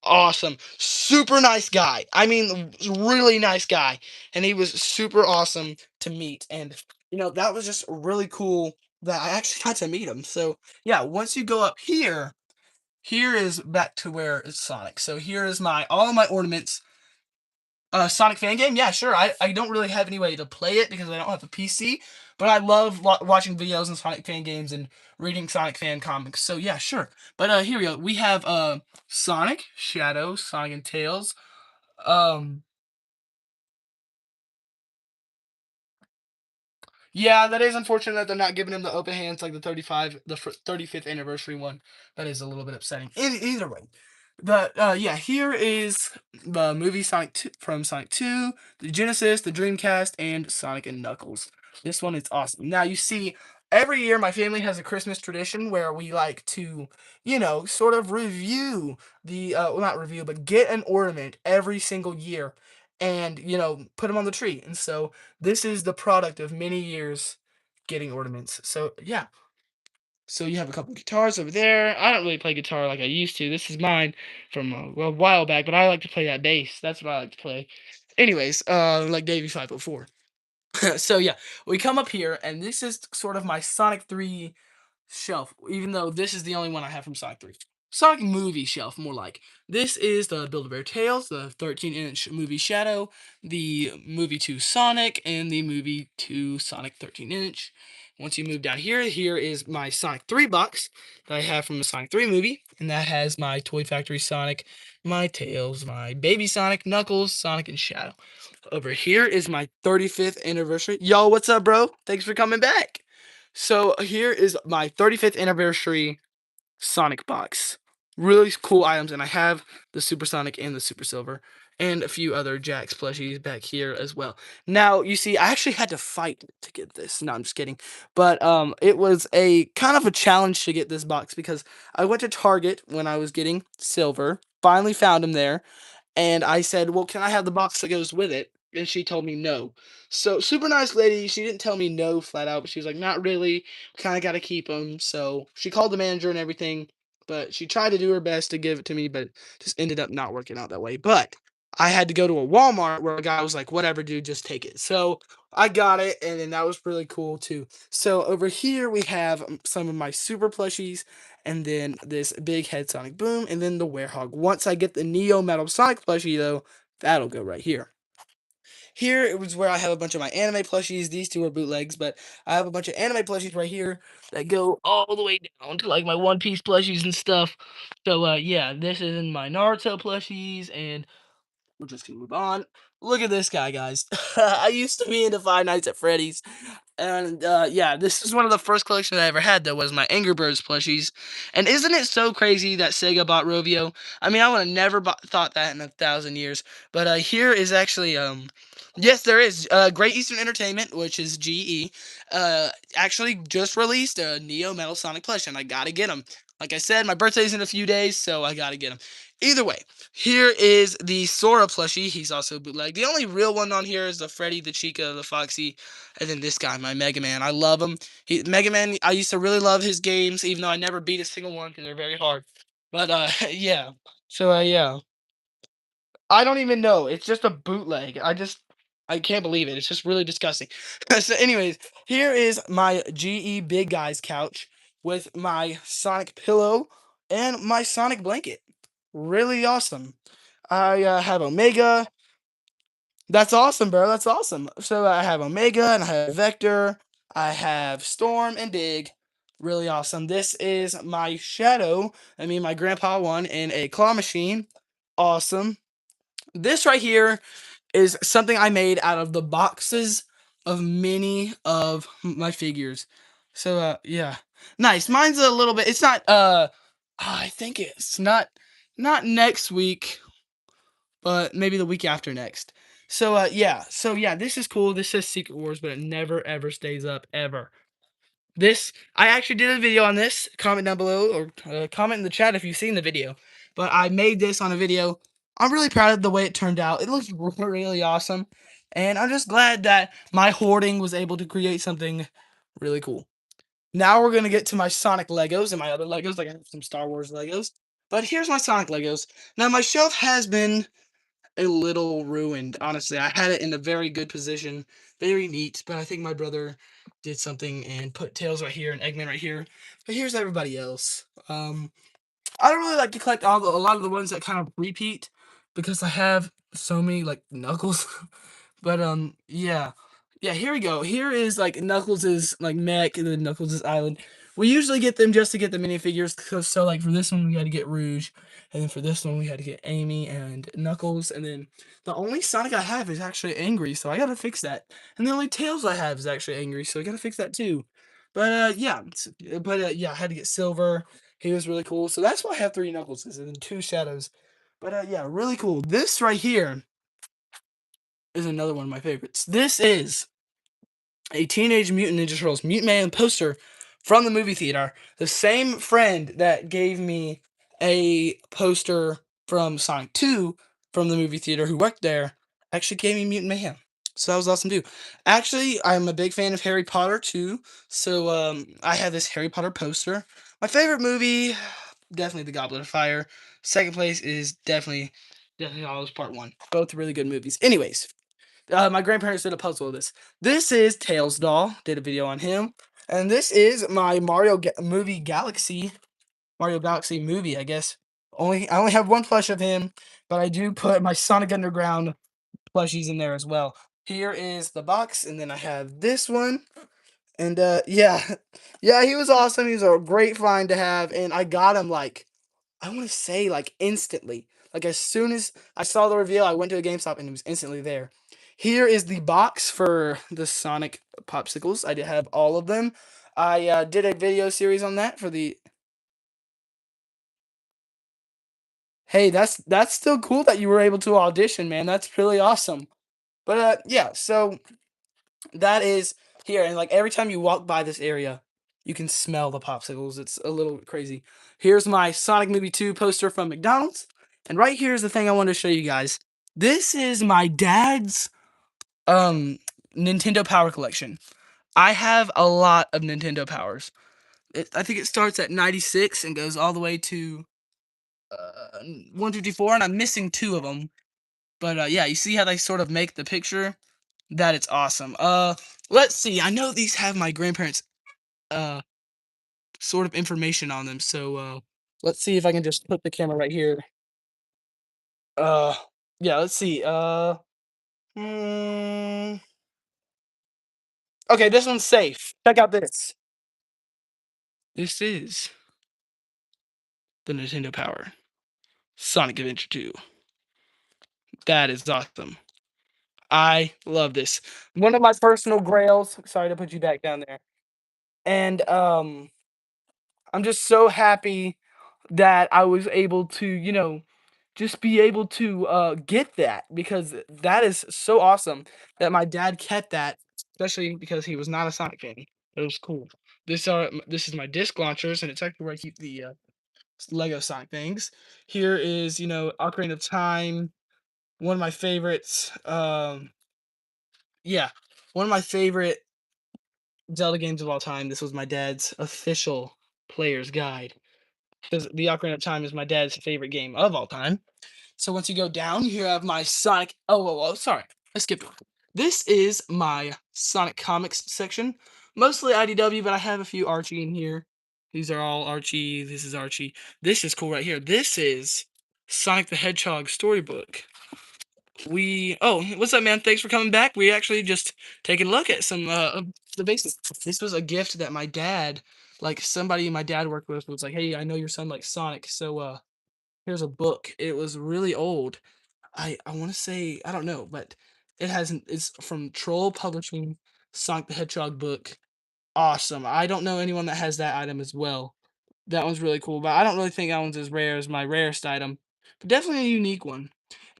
Awesome. Super nice guy. I mean, really nice guy. And he was super awesome to meet. And, that was just really cool that I actually got to meet him. So, yeah, once you go up here, here is back to where it's Sonic. So here is my all of my ornaments. Sonic fan game, yeah, sure. I don't really have any way to play it because I don't have a PC, but I love watching videos on Sonic fan games and reading Sonic fan comics. So yeah, sure. But here we go. We have Sonic, Shadow, Sonic and Tails. Um, Yeah, that is unfortunate that they're not giving him the open hands like the 35th anniversary one. That is a little bit upsetting. Either way, but yeah, here is the movie Sonic 2, from Sonic 2, the Genesis, the Dreamcast, and Sonic and Knuckles. This one is awesome. Now you see, every year my family has a Christmas tradition where we like to, sort of review well, not review, but get an ornament every single year, and put them on the tree. And so this is the product of many years getting ornaments. So yeah. So you have a couple guitars over there. I don't really play guitar like I used to. This is mine from well, a while back, but I like to play that bass. That's what I like to play. Anyways, like Davey 504. So yeah, we come up here, and this is sort of my Sonic 3 shelf, even though this is the only one I have from Sonic 3. Sonic movie shelf, more like. This is the Build-A-Bear Tales, the 13-inch movie Shadow, the movie 2 Sonic, and the movie 2 Sonic 13-inch. Once you move down here, here is my Sonic 3 box that I have from the Sonic 3 movie, and that has my Toy Factory Sonic, my Tails, my Baby Sonic, Knuckles, Sonic, and Shadow. Over here is my 35th anniversary. Yo, what's up, bro? Thanks for coming back. So here is my 35th anniversary Sonic box. Really cool items, and I have the Super Sonic and the Super Silver, and a few other Jax plushies back here as well. Now, you see, I actually had to fight to get this. No, I'm just kidding. But it was a kind of a challenge to get this box because I went to Target when I was getting Silver, finally found him there, and I said, "Well, can I have the box that goes with it?" And she told me no. So super nice lady. She didn't tell me no flat out, but she was like, "Not really. Kind of got to keep them." So she called the manager and everything, but she tried to do her best to give it to me, but just ended up not working out that way. But I had to go to a Walmart where a guy was like, "Whatever, dude, just take it." So I got it, and then that was really cool too. So over here we have some of my super plushies, and then this big head Sonic Boom, and then the Werehog. Once I get the Neo Metal Sonic plushie, though, that'll go right here. Here it was where I have a bunch of my anime plushies. These two are bootlegs, but I have a bunch of anime plushies right here that go all the way down to like my One Piece plushies and stuff. So yeah, this is in my Naruto plushies, and we're just gonna move on. Look at this guy, guys. I used to be into Five Nights at Freddy's, and yeah, this is one of the first collections I ever had. That was my Angry Birds plushies. And isn't it so crazy that Sega bought Rovio? I mean, I would have never thought that in 1,000 years. But here is actually yes, there is Great Eastern Entertainment, which is GE. Actually just released a Neo Metal Sonic plush, and I gotta get him. Like I said, my birthday's in a few days, so I gotta get him. Either way, here is the Sora plushie. He's also bootleg. The only real one on here is the Freddy, the Chica, the Foxy, and then this guy, my Mega Man. I love him. Mega Man, I used to really love his games, even though I never beat a single one because they're very hard. But yeah. So yeah. I don't even know. It's just a bootleg. I can't believe it. It's just really disgusting. So, anyways, here is my GE Big Guys couch with my Sonic pillow and my Sonic blanket. Really awesome. I have Omega. That's awesome, bro. That's awesome. So I have Omega and I have Vector. I have Storm and Big. Really awesome. This is my Shadow. I mean, my grandpa one in a claw machine. Awesome. This right here is something I made out of the boxes of many of my figures. So yeah. Nice. Mine's a little bit, it's not I think it's not next week, but maybe the week after next. So yeah. So yeah, this is cool. This says Secret Wars, but it never ever stays up ever. This I actually did a video on this. Comment down below or comment in the chat if you've seen the video. But I made this on a video. I'm really proud of the way it turned out. It looks really awesome. And I'm just glad that my hoarding was able to create something really cool. Now we're going to get to my Sonic Legos and my other Legos. Like I have some Star Wars Legos. But here's my Sonic Legos. Now my shelf has been a little ruined, honestly. I had it in a very good position, very neat, but I think my brother did something and put Tails right here and Eggman right here. But here's everybody else. I don't really like to collect a lot of the ones that kind of repeat because I have so many like Knuckles. But yeah. Yeah, here we go. Here is like Knuckles' like mech and then Knuckles' island. We usually get them just to get the minifigures. So like for this one we had to get Rouge, and then for this one we had to get Amy and Knuckles, and then the only Sonic I have is actually angry, so I gotta fix that. And the only Tails I have is actually angry, so I gotta fix that too. But yeah, yeah, I had to get Silver. He was really cool. So that's why I have three Knuckleses and then two Shadows. But yeah, really cool. This right here is another one of my favorites. This is a Teenage Mutant Ninja Turtles Mutant Man poster from the movie theater. The same friend that gave me a poster from Sonic 2 from the movie theater who worked there actually gave me Mutant Mayhem. So that was awesome too. Actually, I'm a big fan of Harry Potter too. So I have this Harry Potter poster. My favorite movie, definitely The Goblet of Fire. Second place is definitely Hollows Part 1. Both really good movies. Anyways, my grandparents did a puzzle of this. This is Tails doll. Did a video on him, and this is my movie Galaxy. Mario Galaxy movie, I guess. I only have one plush of him, but I do put my Sonic Underground plushies in there as well. Here is the box, and then I have this one. And yeah, yeah, he was awesome. He was a great find to have, and I got him like I want to say like instantly. Like as soon as I saw the reveal, I went to a GameStop and it was instantly there. Here is the box for the Sonic popsicles. I did have all of them. I did a video series on that for the. Hey, that's still cool that you were able to audition, man. That's really awesome. But yeah, so that is here, and like every time you walk by this area, you can smell the popsicles. It's a little crazy. Here's my Sonic Movie 2 poster from McDonald's. And right here's the thing I want to show you guys. This is my dad's um Nintendo Power collection. I have a lot of Nintendo Powers. I think it starts at 96 and goes all the way to 154, and I'm missing two of them. But yeah, you see how they sort of make the picture? That it's awesome. Let's see. I know these have my grandparents' uh sort of information on them. So let's see if I can just put the camera right here. Uh yeah, let's see. Hmm, okay, this one's safe. Check out this. This is the Nintendo Power Sonic Adventure 2. That is awesome. I love this. One of my personal grails. Sorry to put you back down there. And I'm just so happy that I was able to, just be able to get that because that is so awesome that my dad kept that, especially because he was not a Sonic fan. It was cool. This is my disc launchers, and it's actually where I keep the Lego Sonic things. Here is Ocarina of Time, one of my favorites. Yeah, one of my favorite Zelda games of all time. This was my dad's official player's guide because the Ocarina of Time is my dad's favorite game of all time. So once you go down, you have my Sonic. Oh, sorry, I skipped one. This is my Sonic Comics section, mostly IDW, but I have a few Archie in here. These are all Archie. This is Archie. This is cool right here. This is Sonic the Hedgehog storybook. What's up, man? Thanks for coming back. We actually just taking a look at some of the basics. This was a gift that my dad, like somebody my dad worked with, was like, "Hey, I know your son likes Sonic, so here's a book." It was really old. I want to say I don't know, but it's from Troll Publishing, Sonic the Hedgehog book. Awesome. I don't know anyone that has that item as well. That one's really cool, but I don't really think that one's as rare as my rarest item, but definitely a unique one.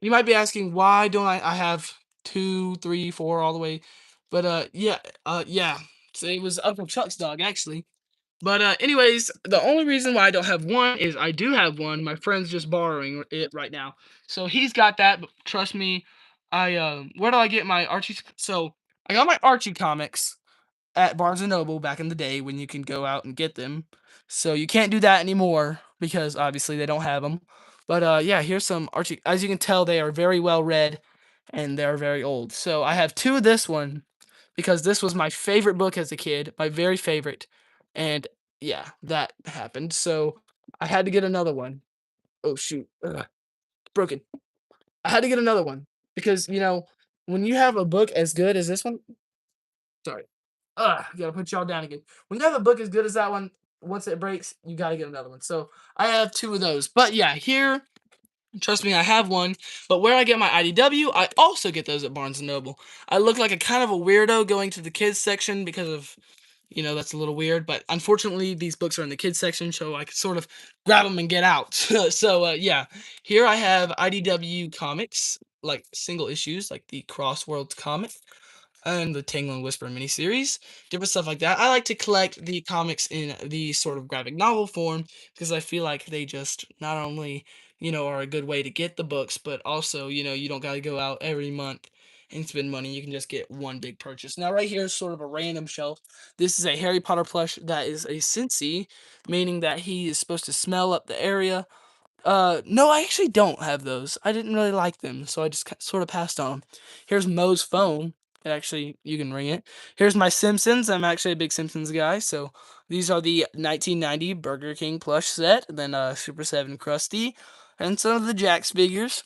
You might be asking why don't I have 2, 3, 4 all the way, but yeah. So it was Uncle Chuck's dog actually. But anyways, the only reason why I don't have one is I do have one. My friend's just borrowing it right now, so he's got that. But trust me, where do I get my Archie? So I got my Archie comics at Barnes& and Noble back in the day when you can go out and get them. So you can't do that anymore because obviously they don't have them. But yeah, here's some Archie. As you can tell, they are very well read and they're very old. So I have two of this one because this was my favorite book as a kid, my very favorite. And yeah, that happened. So I had to get another one. Oh shoot, ugh, broken. I had to get another one because when you have a book as good as this one, sorry. Gotta put y'all down again. When you have a book as good as that one, once it breaks, you gotta get another one. So I have two of those. But yeah, here, trust me, I have one. But where I get my IDW, I also get those at Barnes and Noble. I look like a kind of a weirdo going to the kids section because of, that's a little weird. But unfortunately, these books are in the kids section, so I can sort of grab them and get out. So yeah, here I have IDW comics, like single issues, like the Crossworlds comic and the Tangle and Whisper miniseries, different stuff like that. I like to collect the comics in the sort of graphic novel form because I feel like they just not only, are a good way to get the books, but also, you don't got to go out every month and spend money. You can just get one big purchase. Now, right here is sort of a random shelf. This is a Harry Potter plush that is a Cincy, meaning that he is supposed to smell up the area. No, I actually don't have those. I didn't really like them, so I just sort of passed on 'em. Here's Moe's phone. Actually, you can ring it. Here's my Simpsons. I'm actually a big Simpsons guy, so these are the 1990 Burger King plush set, then Super 7 Krusty, and some of the Jax figures.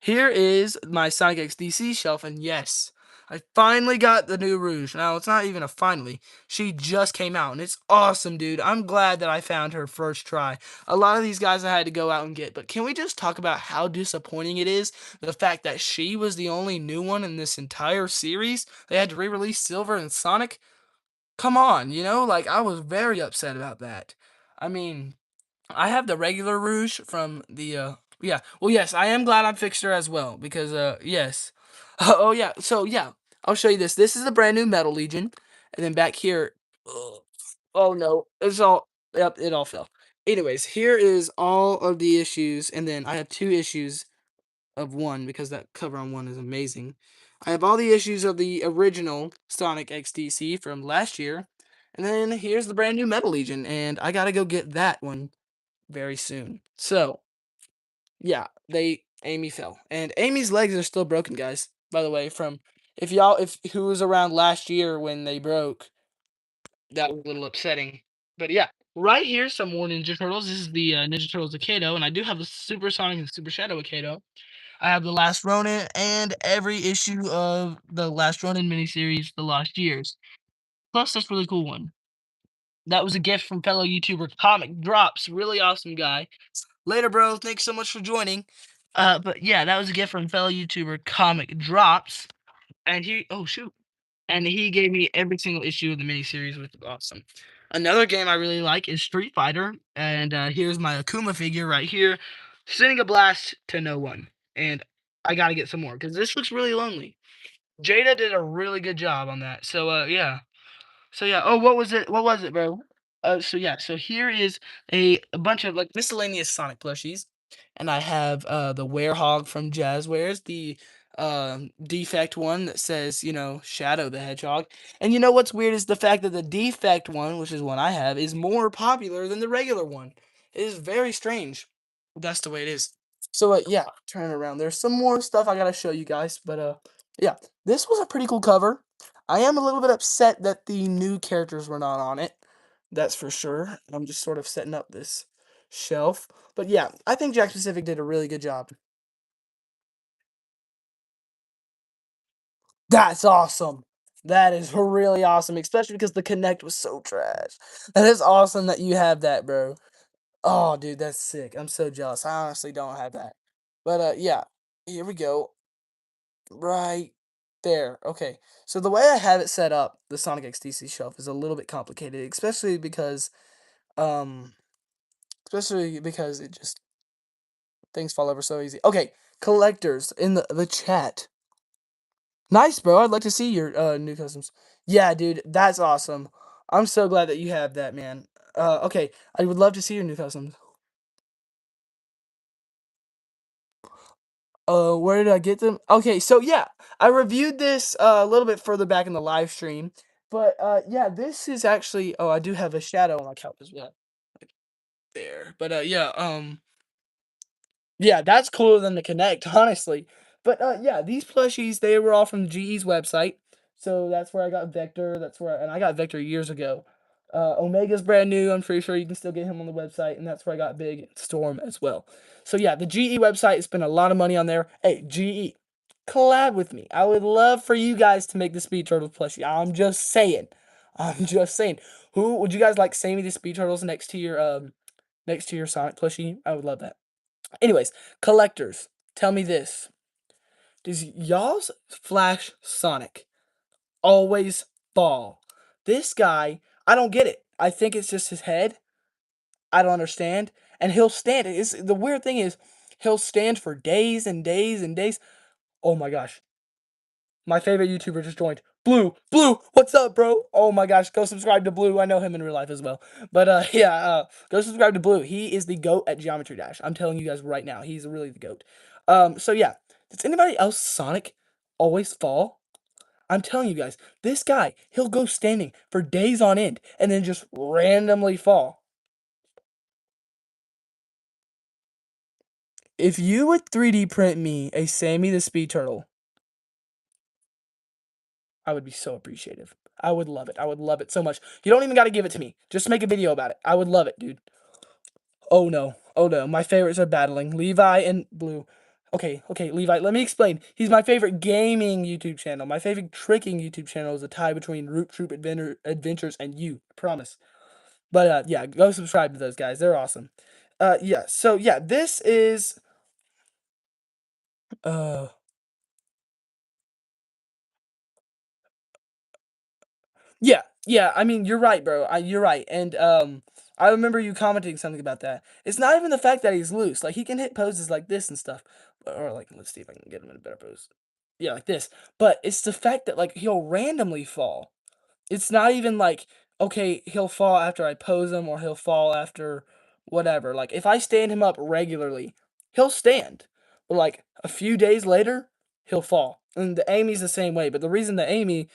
Here is my Sonic XDC shelf, and yes, I finally got the new Rouge. Now, it's not even a finally. She just came out, and it's awesome, dude. I'm glad that I found her first try. A lot of these guys I had to go out and get, but can we just talk about how disappointing it is? The fact that she was the only new one in this entire series? They had to re-release Silver and Sonic? Come on, like, I was very upset about that. I mean, I have the regular Rouge from the yeah. Well, yes, I am glad I fixed her as well because yes. Oh yeah. So yeah, I'll show you this. This is the brand new Metal Legion, and then back here. Ugh, oh no, it's all. Yep, it all fell. Anyways, here is all of the issues, and then I have two issues of one because that cover on one is amazing. I have all the issues of the original Sonic XDC from last year, and then here's the brand new Metal Legion, and I gotta go get that one very soon. So, yeah, Amy fell. And Amy's legs are still broken, guys. By the way, from if who was around last year when they broke, that was a little upsetting. But yeah, right here some more Ninja Turtles. This is the Ninja Turtles Akado, and I do have the Super Sonic and Super Shadow Akado. I have the Last Ronin and every issue of the Last Ronin miniseries, The Lost Years. Plus this really cool one. That was a gift from fellow YouTuber Comic Drops. Really awesome guy. Later, bro. Thanks so much for joining. But yeah, that was a gift from fellow YouTuber Comic Drops. and he oh shoot, and he gave me every single issue of the miniseries, which is awesome. Another game I really like is Street Fighter, and here's my Akuma figure right here, sending a blast to no one. And I got to get some more because this looks really lonely. Jada did a really good job on that. So yeah. So yeah. Oh, what was it? What was it, bro? So yeah. So here is a bunch of like miscellaneous Sonic plushies, and I have the Werehog from Jazzwares, the defect one that says Shadow the Hedgehog, and you know what's weird is the fact that the defect one, which is one I have, is more popular than the regular one. It is very strange. That's the way it is. So yeah, turn it around. There's some more stuff I gotta show you guys, but yeah, this was a pretty cool cover. I am a little bit upset that the new characters were not on it. That's for sure. I'm just sort of setting up this shelf. But yeah, I think Jack Pacific did a really good job. That's awesome. That is really awesome, especially because the Connect was so trash. That is awesome that you have that, bro. Oh, dude, that's sick. I'm so jealous. I honestly don't have that. But yeah, here we go. Right there. Okay. So the way I have it set up, the Sonic XTC shelf is a little bit complicated, um especially because it just things fall over so easy. Okay, collectors in the chat. Nice, bro. I'd like to see your new customs. Yeah, dude, that's awesome. I'm so glad that you have that, man. Okay, I would love to see your new customs. Where did I get them? Okay, so yeah, I reviewed this a little bit further back in the live stream, but yeah, this is actually. Oh, I do have a shadow on my couch as well, like there. But yeah, yeah, that's cooler than the Connect, honestly. But yeah, these plushies they were all from GE's website, so that's where I got Vector. And I got Vector years ago. Omega's brand new. I'm pretty sure you can still get him on the website, and that's where I got Big Storm as well. So yeah, the GE website spent a lot of money on there. Hey, GE, collab with me. I would love for you guys to make the Speed Turtles plushie. I'm just saying. I'm just saying. Who would you guys like send me the Speed Turtles next to your Sonic plushie? I would love that. Anyways, collectors, tell me this. Does y'all's Flash Sonic always fall? This guy, I don't get it. I think it's just his head. I don't understand. And he'll stand. The weird thing is, he'll stand for days and days and days. Oh my gosh. My favorite YouTuber just joined. Blue, what's up, bro? Oh my gosh, go subscribe to Blue. I know him in real life as well. But yeah, go subscribe to Blue. He is the GOAT at Geometry Dash. I'm telling you guys right now, he's really the GOAT. So yeah, does anybody else Sonic always fall? I'm telling you guys, this guy, he'll go standing for days on end and then just randomly fall. If you would 3D print me a Sammy the Speed Turtle, I would be so appreciative. I would love it. I would love it so much. You don't even got to give it to me. Just make a video about it. I would love it, dude. Oh no. Oh no. My favorites are battling Levi and Blue. Okay, Levi, let me explain. He's my favorite gaming YouTube channel. My favorite tricking YouTube channel is a tie between Root Troop Adventures and you. I promise. But yeah, go subscribe to those guys. They're awesome. Yeah. So yeah, this is uh yeah, I mean, you're right, bro. You're right. And I remember you commenting something about that. It's not even the fact that he's loose. Like he can hit poses like this and stuff. Or like let's see if I can get him in a better pose. Yeah, like this. But it's the fact that like he'll randomly fall. It's not even like okay, he'll fall after I pose him or he'll fall after whatever. Like if I stand him up regularly, he'll stand. But like a few days later, he'll fall. And the Amy's the same way. But the reason the Amy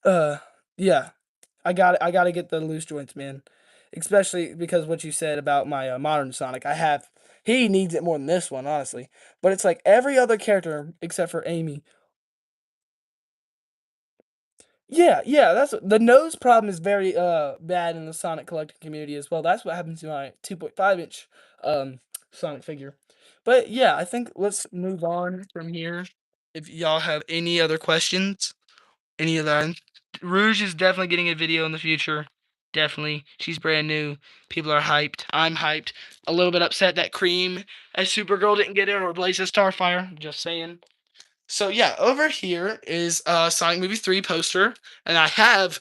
uh yeah, I gotta get the loose joints, man. Especially because what you said about my modern Sonic, he needs it more than this one, honestly. But it's like every other character except for Amy. Yeah, that's the nose problem is very bad in the Sonic collecting community as well. That's what happened to my 2.5-inch Sonic figure. But yeah, I think let's move on from here. If y'all have any other questions. Any of that. Rouge is definitely getting a video in the future. Definitely. She's brand new. People are hyped. I'm hyped. A little bit upset that Cream as Supergirl didn't get it or Blaze as Starfire. Just saying. So yeah, over here is Sonic Movie 3 poster, and I have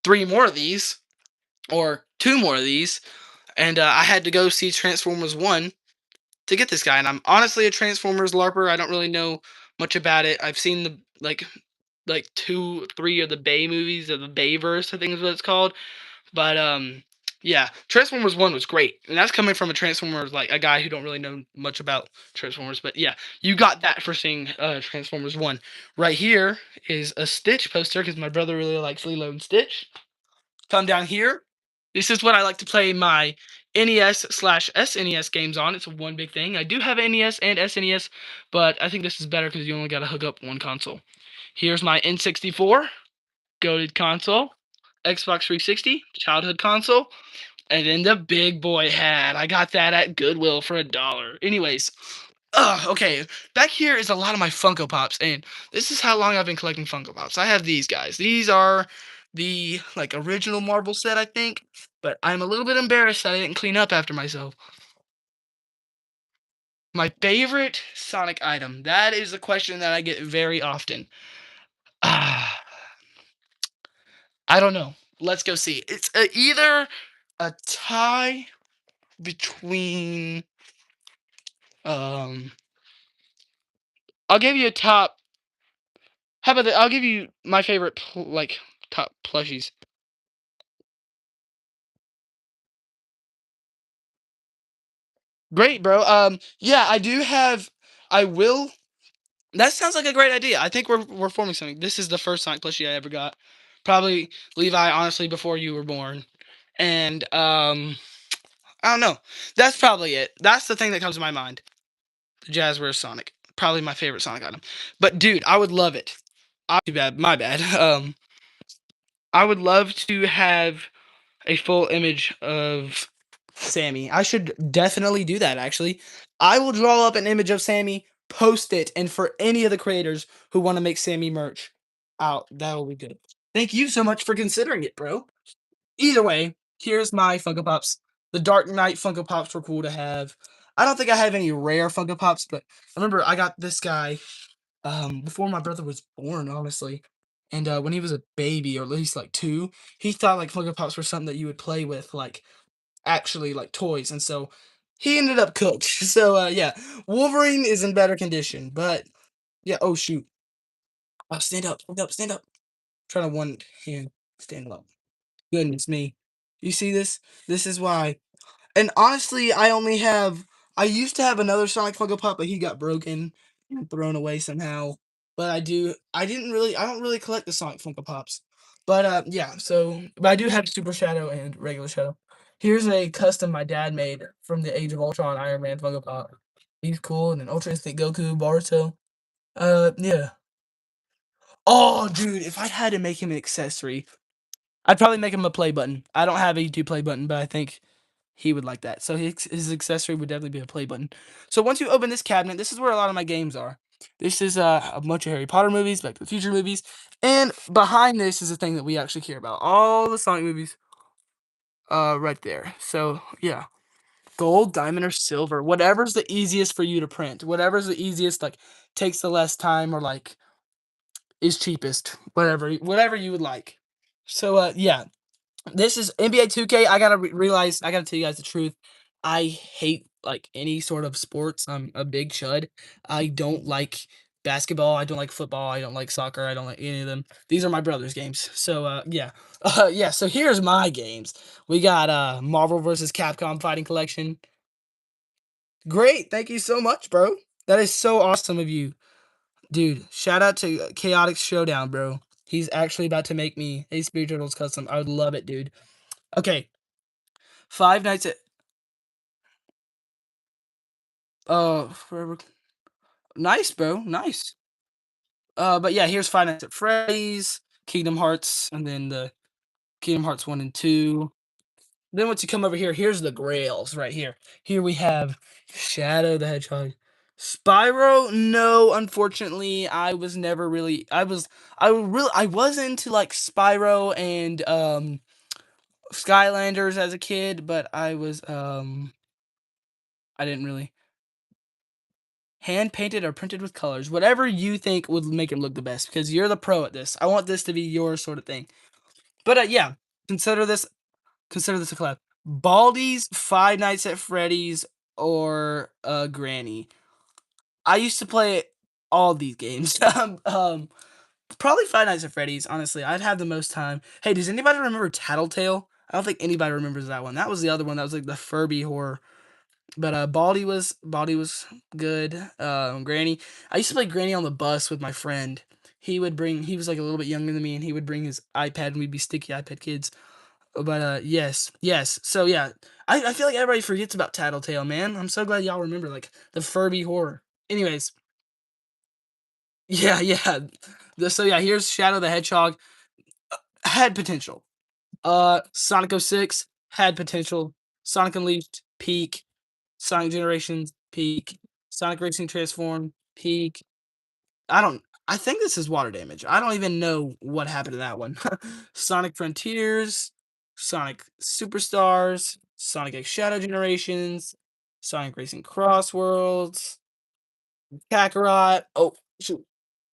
three more of these, or two more of these, and I had to go see Transformers 1 to get this guy. And I'm honestly a Transformers LARPer. I don't really know much about it. I've seen the like two, three of the Bay movies, of the Bayverse, I think is what it's called. But yeah, Transformers 1 was great. And that's coming from a Transformers, like a guy who don't really know much about Transformers. But yeah, you got that for seeing Transformers 1. Right here is a Stitch poster because my brother really likes Lilo and Stitch. Come down here. This is what I like to play my NES/SNES games on. It's one big thing. I do have NES and SNES, but I think this is better because you only got to hook up one console. Here's my N64, goated console, Xbox 360, childhood console, and then the big boy hat. I got that at Goodwill for $1. Anyways, okay. Back here is a lot of my Funko Pops, and this is how long I've been collecting Funko Pops. I have these guys. These are the like original Marvel set, I think. But I'm a little bit embarrassed that I didn't clean up after myself. My favorite Sonic item. That is a question that I get very often. Ah, I don't know. Let's go see. It's either a tie between um I'll give you a top. How about that? I'll give you my favorite like top plushies. Great, bro. Yeah, I do have. I will. That sounds like a great idea. I think we're forming something. This is the first Sonic plushie I ever got. Probably Levi, honestly, before you were born. And I don't know. That's probably it. That's the thing that comes to my mind. The Jazzwares Sonic. Probably my favorite Sonic item. But dude, I would love it. Too bad. My bad. I would love to have a full image of Sammy. I should definitely do that, actually. I will draw up an image of Sammy, post it, and for any of the creators who want to make Sammy merch out, that'll be good. Thank you so much for considering it, bro. Either way, here's my Funko Pops. The Dark Knight Funko Pops were cool to have. I don't think I have any rare Funko Pops, but I remember I got this guy before my brother was born, honestly. And when he was a baby, or at least like two, he thought like Funko Pops were something that you would play with, like actually like toys, and so he ended up cooked. So yeah, Wolverine is in better condition, but yeah. Oh shoot! Oh, stand up, stand up, stand up. Try to one hand stand up. Goodness me, you see this? This is why. And honestly, I used to have another Sonic Funko Pop, but he got broken and thrown away somehow. But I don't really collect the Sonic Funko Pops. But yeah, but I do have Super Shadow and regular Shadow. Here's a custom my dad made from the Age of Ultron Iron Man Funko Pop. He's cool, and an Ultra Instinct Goku, Boruto. Yeah. Oh, dude, if I had to make him an accessory, I'd probably make him a play button. I don't have a YouTube play button, but I think he would like that. So his accessory would definitely be a play button. So once you open this cabinet, this is where a lot of my games are. This is a bunch of Harry Potter movies, Back to the Future movies, and behind this is the thing that we actually care about. All the Sonic movies, right there. So yeah, gold, diamond, or silver, whatever's the easiest for you to print, whatever's the easiest, like takes the less time or like is cheapest, whatever you would like. So yeah, this is NBA 2K. I gotta realize. I gotta tell you guys the truth. I hate like any sort of sports. I'm a big chud. I don't like basketball. I don't like football. I don't like soccer. I don't like any of them. These are my brother's games. So yeah, yeah. So here's my games. We got Marvel vs. Capcom Fighting Collection. Great. Thank you so much, bro. That is so awesome of you, dude. Shout out to Chaotic Showdown, bro. He's actually about to make me a Spirit Turtles custom. I would love it, dude. Okay, Five Nights at Forever. Nice, bro. Nice. But yeah, here's Five Nights at Freddy's, Kingdom Hearts, and then the Kingdom Hearts 1 and 2. Then once you come over here, here's the Grails right here. Here we have Shadow the Hedgehog. Spyro, no, unfortunately, I was never really I was into like Spyro and Skylanders as a kid, but I didn't really. hand painted or printed with colors, whatever you think would make him look the best, because you're the pro at this. I want this to be your sort of thing. But yeah, consider this consider this a collab. Baldi's, Five Nights at Freddy's, or Granny. I used to play all these games. Probably Five Nights at Freddy's. Honestly, I'd have the most time. Hey, does anybody remember Tattletale? I don't think anybody remembers that one. That was the other one. That was like the Furby horror. But Baldi was good. Granny. I used to play Granny on the bus with my friend. He was like a little bit younger than me, and he would bring his iPad, and we'd be sticky iPad kids. But yes, yes. So yeah, I feel like everybody forgets about Tattletale, man. I'm so glad y'all remember like the Furby horror. Anyways, yeah, yeah. So yeah, here's Shadow the Hedgehog. Had potential. Sonic 06 had potential. Sonic Unleashed peak. Sonic Generations peak. Sonic Racing Transform peak. I don't. I think this is water damage. I don't even know what happened to that one. Sonic Frontiers, Sonic Superstars, Sonic X Shadow Generations, Sonic Racing Cross Worlds, Kakarot. Oh shoot.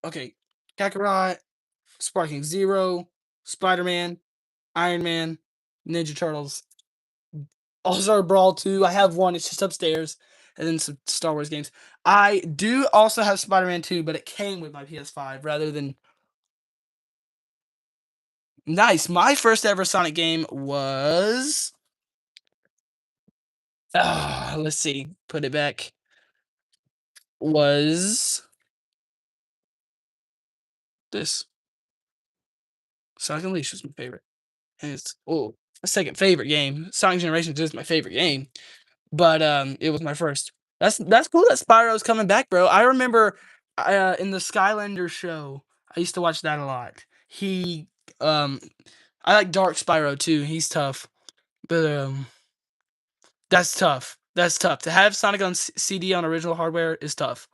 Okay, Kakarot, Sparking Zero, Spider Man, Iron Man, Ninja Turtles, All-Star Brawl 2. I have one, it's just upstairs. And then some Star Wars games. I do also have Spider-Man 2, but it came with my PS5 rather than. Nice. My first ever Sonic game was. Let's see. Put it back. Was this. Sonic Unleashed was my favorite. And it's my second favorite game. Sonic Generations is my favorite game. But it was my first. That's cool that Spyro's coming back, bro. I remember in the Skylander show, I used to watch that a lot. He I like Dark Spyro too. He's tough. But that's tough. That's tough. To have Sonic on CD on original hardware is tough.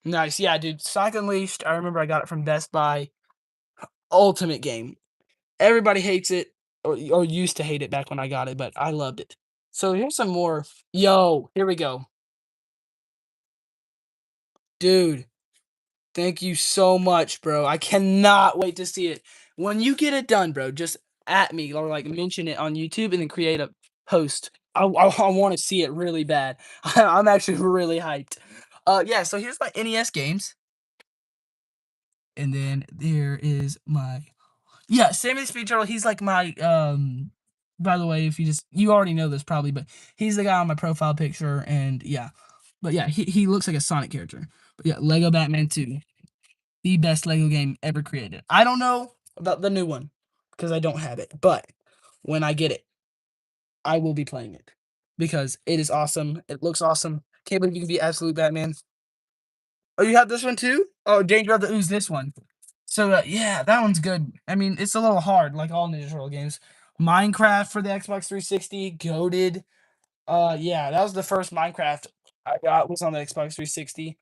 Nice. Yeah, dude. Sonic Unleashed, I remember I got it from Best Buy. Ultimate game. Everybody hates it or used to hate it back when I got it, but I loved it. So here's some more. Yo, here we go. Dude, thank you so much, bro. I cannot wait to see it. When you get it done, bro, just at me or like mention it on YouTube and then create a post. I want to see it really bad. I'm actually really hyped. Yeah. So here's my NES games, and then there is my Sammy the Speed Turtle. He's like my By the way, if you already know this probably, but he's the guy on my profile picture, and yeah, but yeah, he looks like a Sonic character. But yeah, Lego Batman 2. The best Lego game ever created. I don't know about the new one because I don't have it, but when I get it, I will be playing it because it is awesome. It looks awesome. Can't believe you can be absolute Batman. Oh, you have this one too? Oh, Danger of the Ooze, this one. So yeah, that one's good. I mean, it's a little hard, like all Ninja Turtle games. Minecraft for the Xbox 360, goaded. Yeah, that was the first Minecraft I got was on the Xbox 360.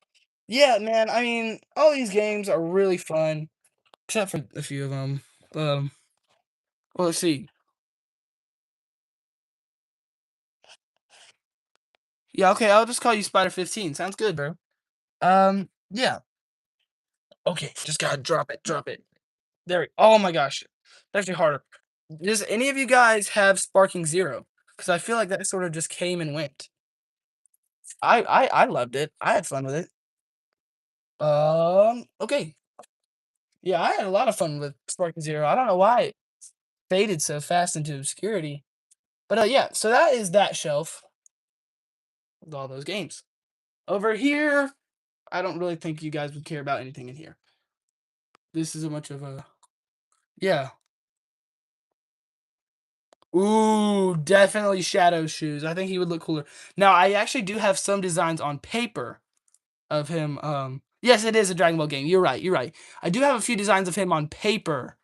Yeah, man. I mean, all these games are really fun. Except for a few of them. Um, well, let's see. Yeah, okay, I'll just call you Spider 15. Sounds good, bro. Yeah. Okay, just gotta drop it, drop it. Oh my gosh. It's actually harder. Does any of you guys have Sparking Zero? Because I feel like that sort of just came and went. I loved it. I had fun with it. Okay. Yeah, I had a lot of fun with Sparking Zero. I don't know why it faded so fast into obscurity. But yeah, so that is that shelf with all those games. Over here, I don't really think you guys would care about anything in here. This is a much of a yeah. Ooh, definitely Shadow shoes. I think he would look cooler. Now, I actually do have some designs on paper of him. Yes, it is a Dragon Ball game. You're right. You're right. I do have a few designs of him on paper.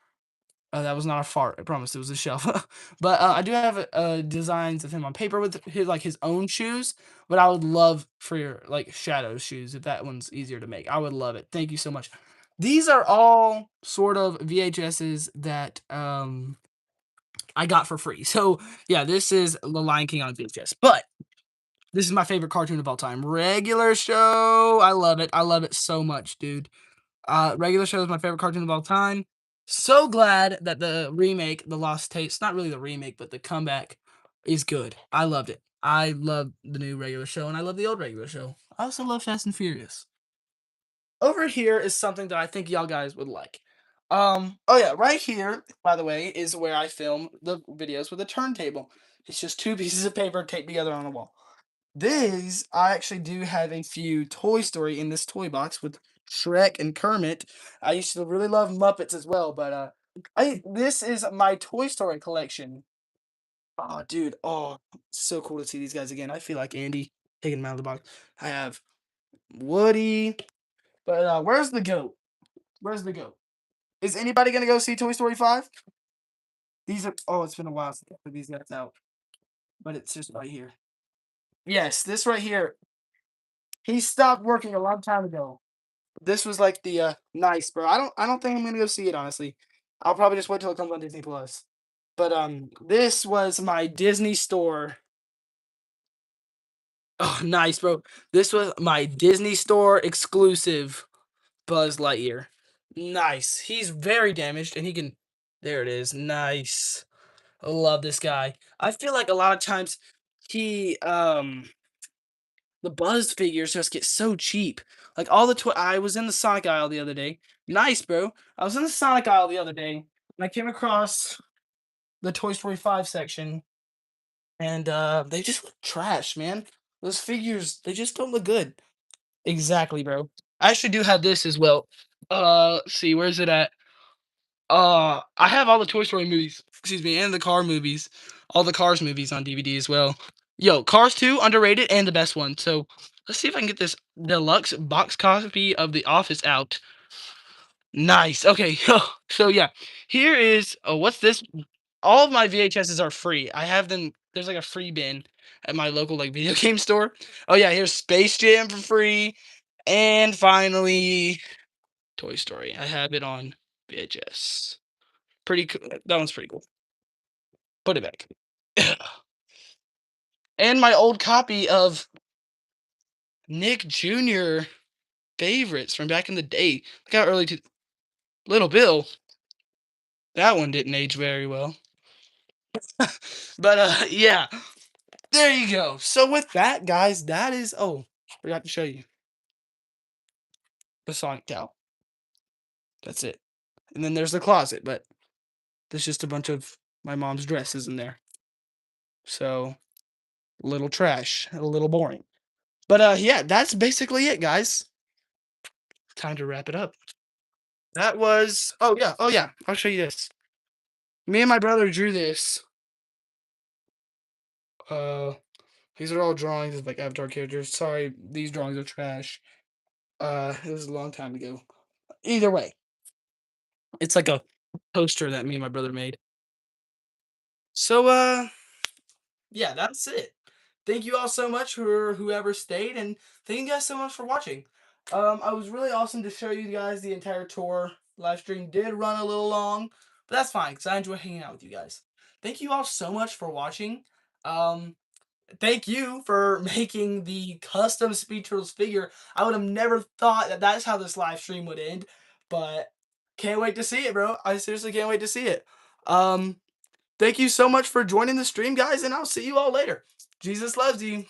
That was not a fart. I promise it was a shelf. But I do have designs of him on paper with his own shoes. But I would love for your like Shadow shoes if that one's easier to make. I would love it. Thank you so much. These are all sort of VHSs that I got for free. So yeah, this is The Lion King on VHS. But This is my favorite cartoon of all time. Regular Show, I love it. I love it so much, dude. Regular Show is my favorite cartoon of all time. So glad that the remake, The Lost Tapes, not really the remake, but the comeback is good. I loved it. I love the new Regular Show, and I love the old Regular Show. I also love Fast and Furious. Over here is something that I think y'all guys would like. Oh yeah, right here, by the way, is where I film the videos with a turntable. It's just two pieces of paper taped together on a wall. These, I actually do have a few Toy Story in this toy box with Shrek and Kermit. I used to really love Muppets as well, but I this is my Toy Story collection. Oh, dude, oh, so cool to see these guys again. I feel like Andy taking them out of the box. I have Woody, but where's the goat? Where's the goat? Is anybody gonna go see Toy Story 5? These are oh, it's been a while since I put these guys out, but it's just right here. Yes, this right here. He stopped working a long time ago. This was like the nice, bro. I don't think I'm gonna go see it honestly. I'll probably just wait till it comes on Disney Plus. But this was my Disney Store. Oh, nice, bro. This was my Disney Store exclusive Buzz Lightyear. Nice. He's very damaged and he can there it is. Nice. I love this guy. I feel like a lot of times he the Buzz figures just get so cheap. Like all the I was in the Sonic aisle the other day. Nice, bro. I was in the Sonic aisle the other day and I came across the Toy Story 5 section and they just look trash, man. Those figures, they just don't look good. Exactly, bro. I actually do have this as well. Let's see, where's it at? I have all the Toy Story movies, excuse me, and the Car movies, all the Cars movies on DVD as well. Yo, Cars 2, underrated and the best one. So let's see if I can get this deluxe box copy of The Office out. Nice. Okay. So yeah, here is what's this? All of my VHSs are free. I have them. There's like a free bin at my local like video game store. Oh yeah, here's Space Jam for free, and finally Toy Story. I have it on VHS. Pretty cool. That one's pretty cool. Put it back. And my old copy of Nick Jr. favorites from back in the day. Look how early to Little Bill. That one didn't age very well. But yeah. There you go. So with that, guys, that is oh, forgot to show you the Sonic towel. That's it. And then there's the closet, but there's just a bunch of my mom's dresses in there. So a little trash, a little boring. But yeah, that's basically it, guys. Time to wrap it up. That was oh yeah, I'll show you this. Me and my brother drew this. Uh these are all drawings of like Avatar characters. Sorry, these drawings are trash. It was a long time ago. Either way, it's like a poster that me and my brother made. So yeah, that's it. Thank you all so much for whoever stayed, and thank you guys so much for watching. I was really awesome to show you guys the entire tour. Live stream did run a little long, but that's fine because I enjoy hanging out with you guys. Thank you all so much for watching. Um, Thank you for making the custom Speed Turtles figure. I would have never thought that that's how this live stream would end, but can't wait to see it, bro. I seriously can't wait to see it. Um, Thank you so much for joining the stream, guys, and I'll see you all later. Jesus loves you.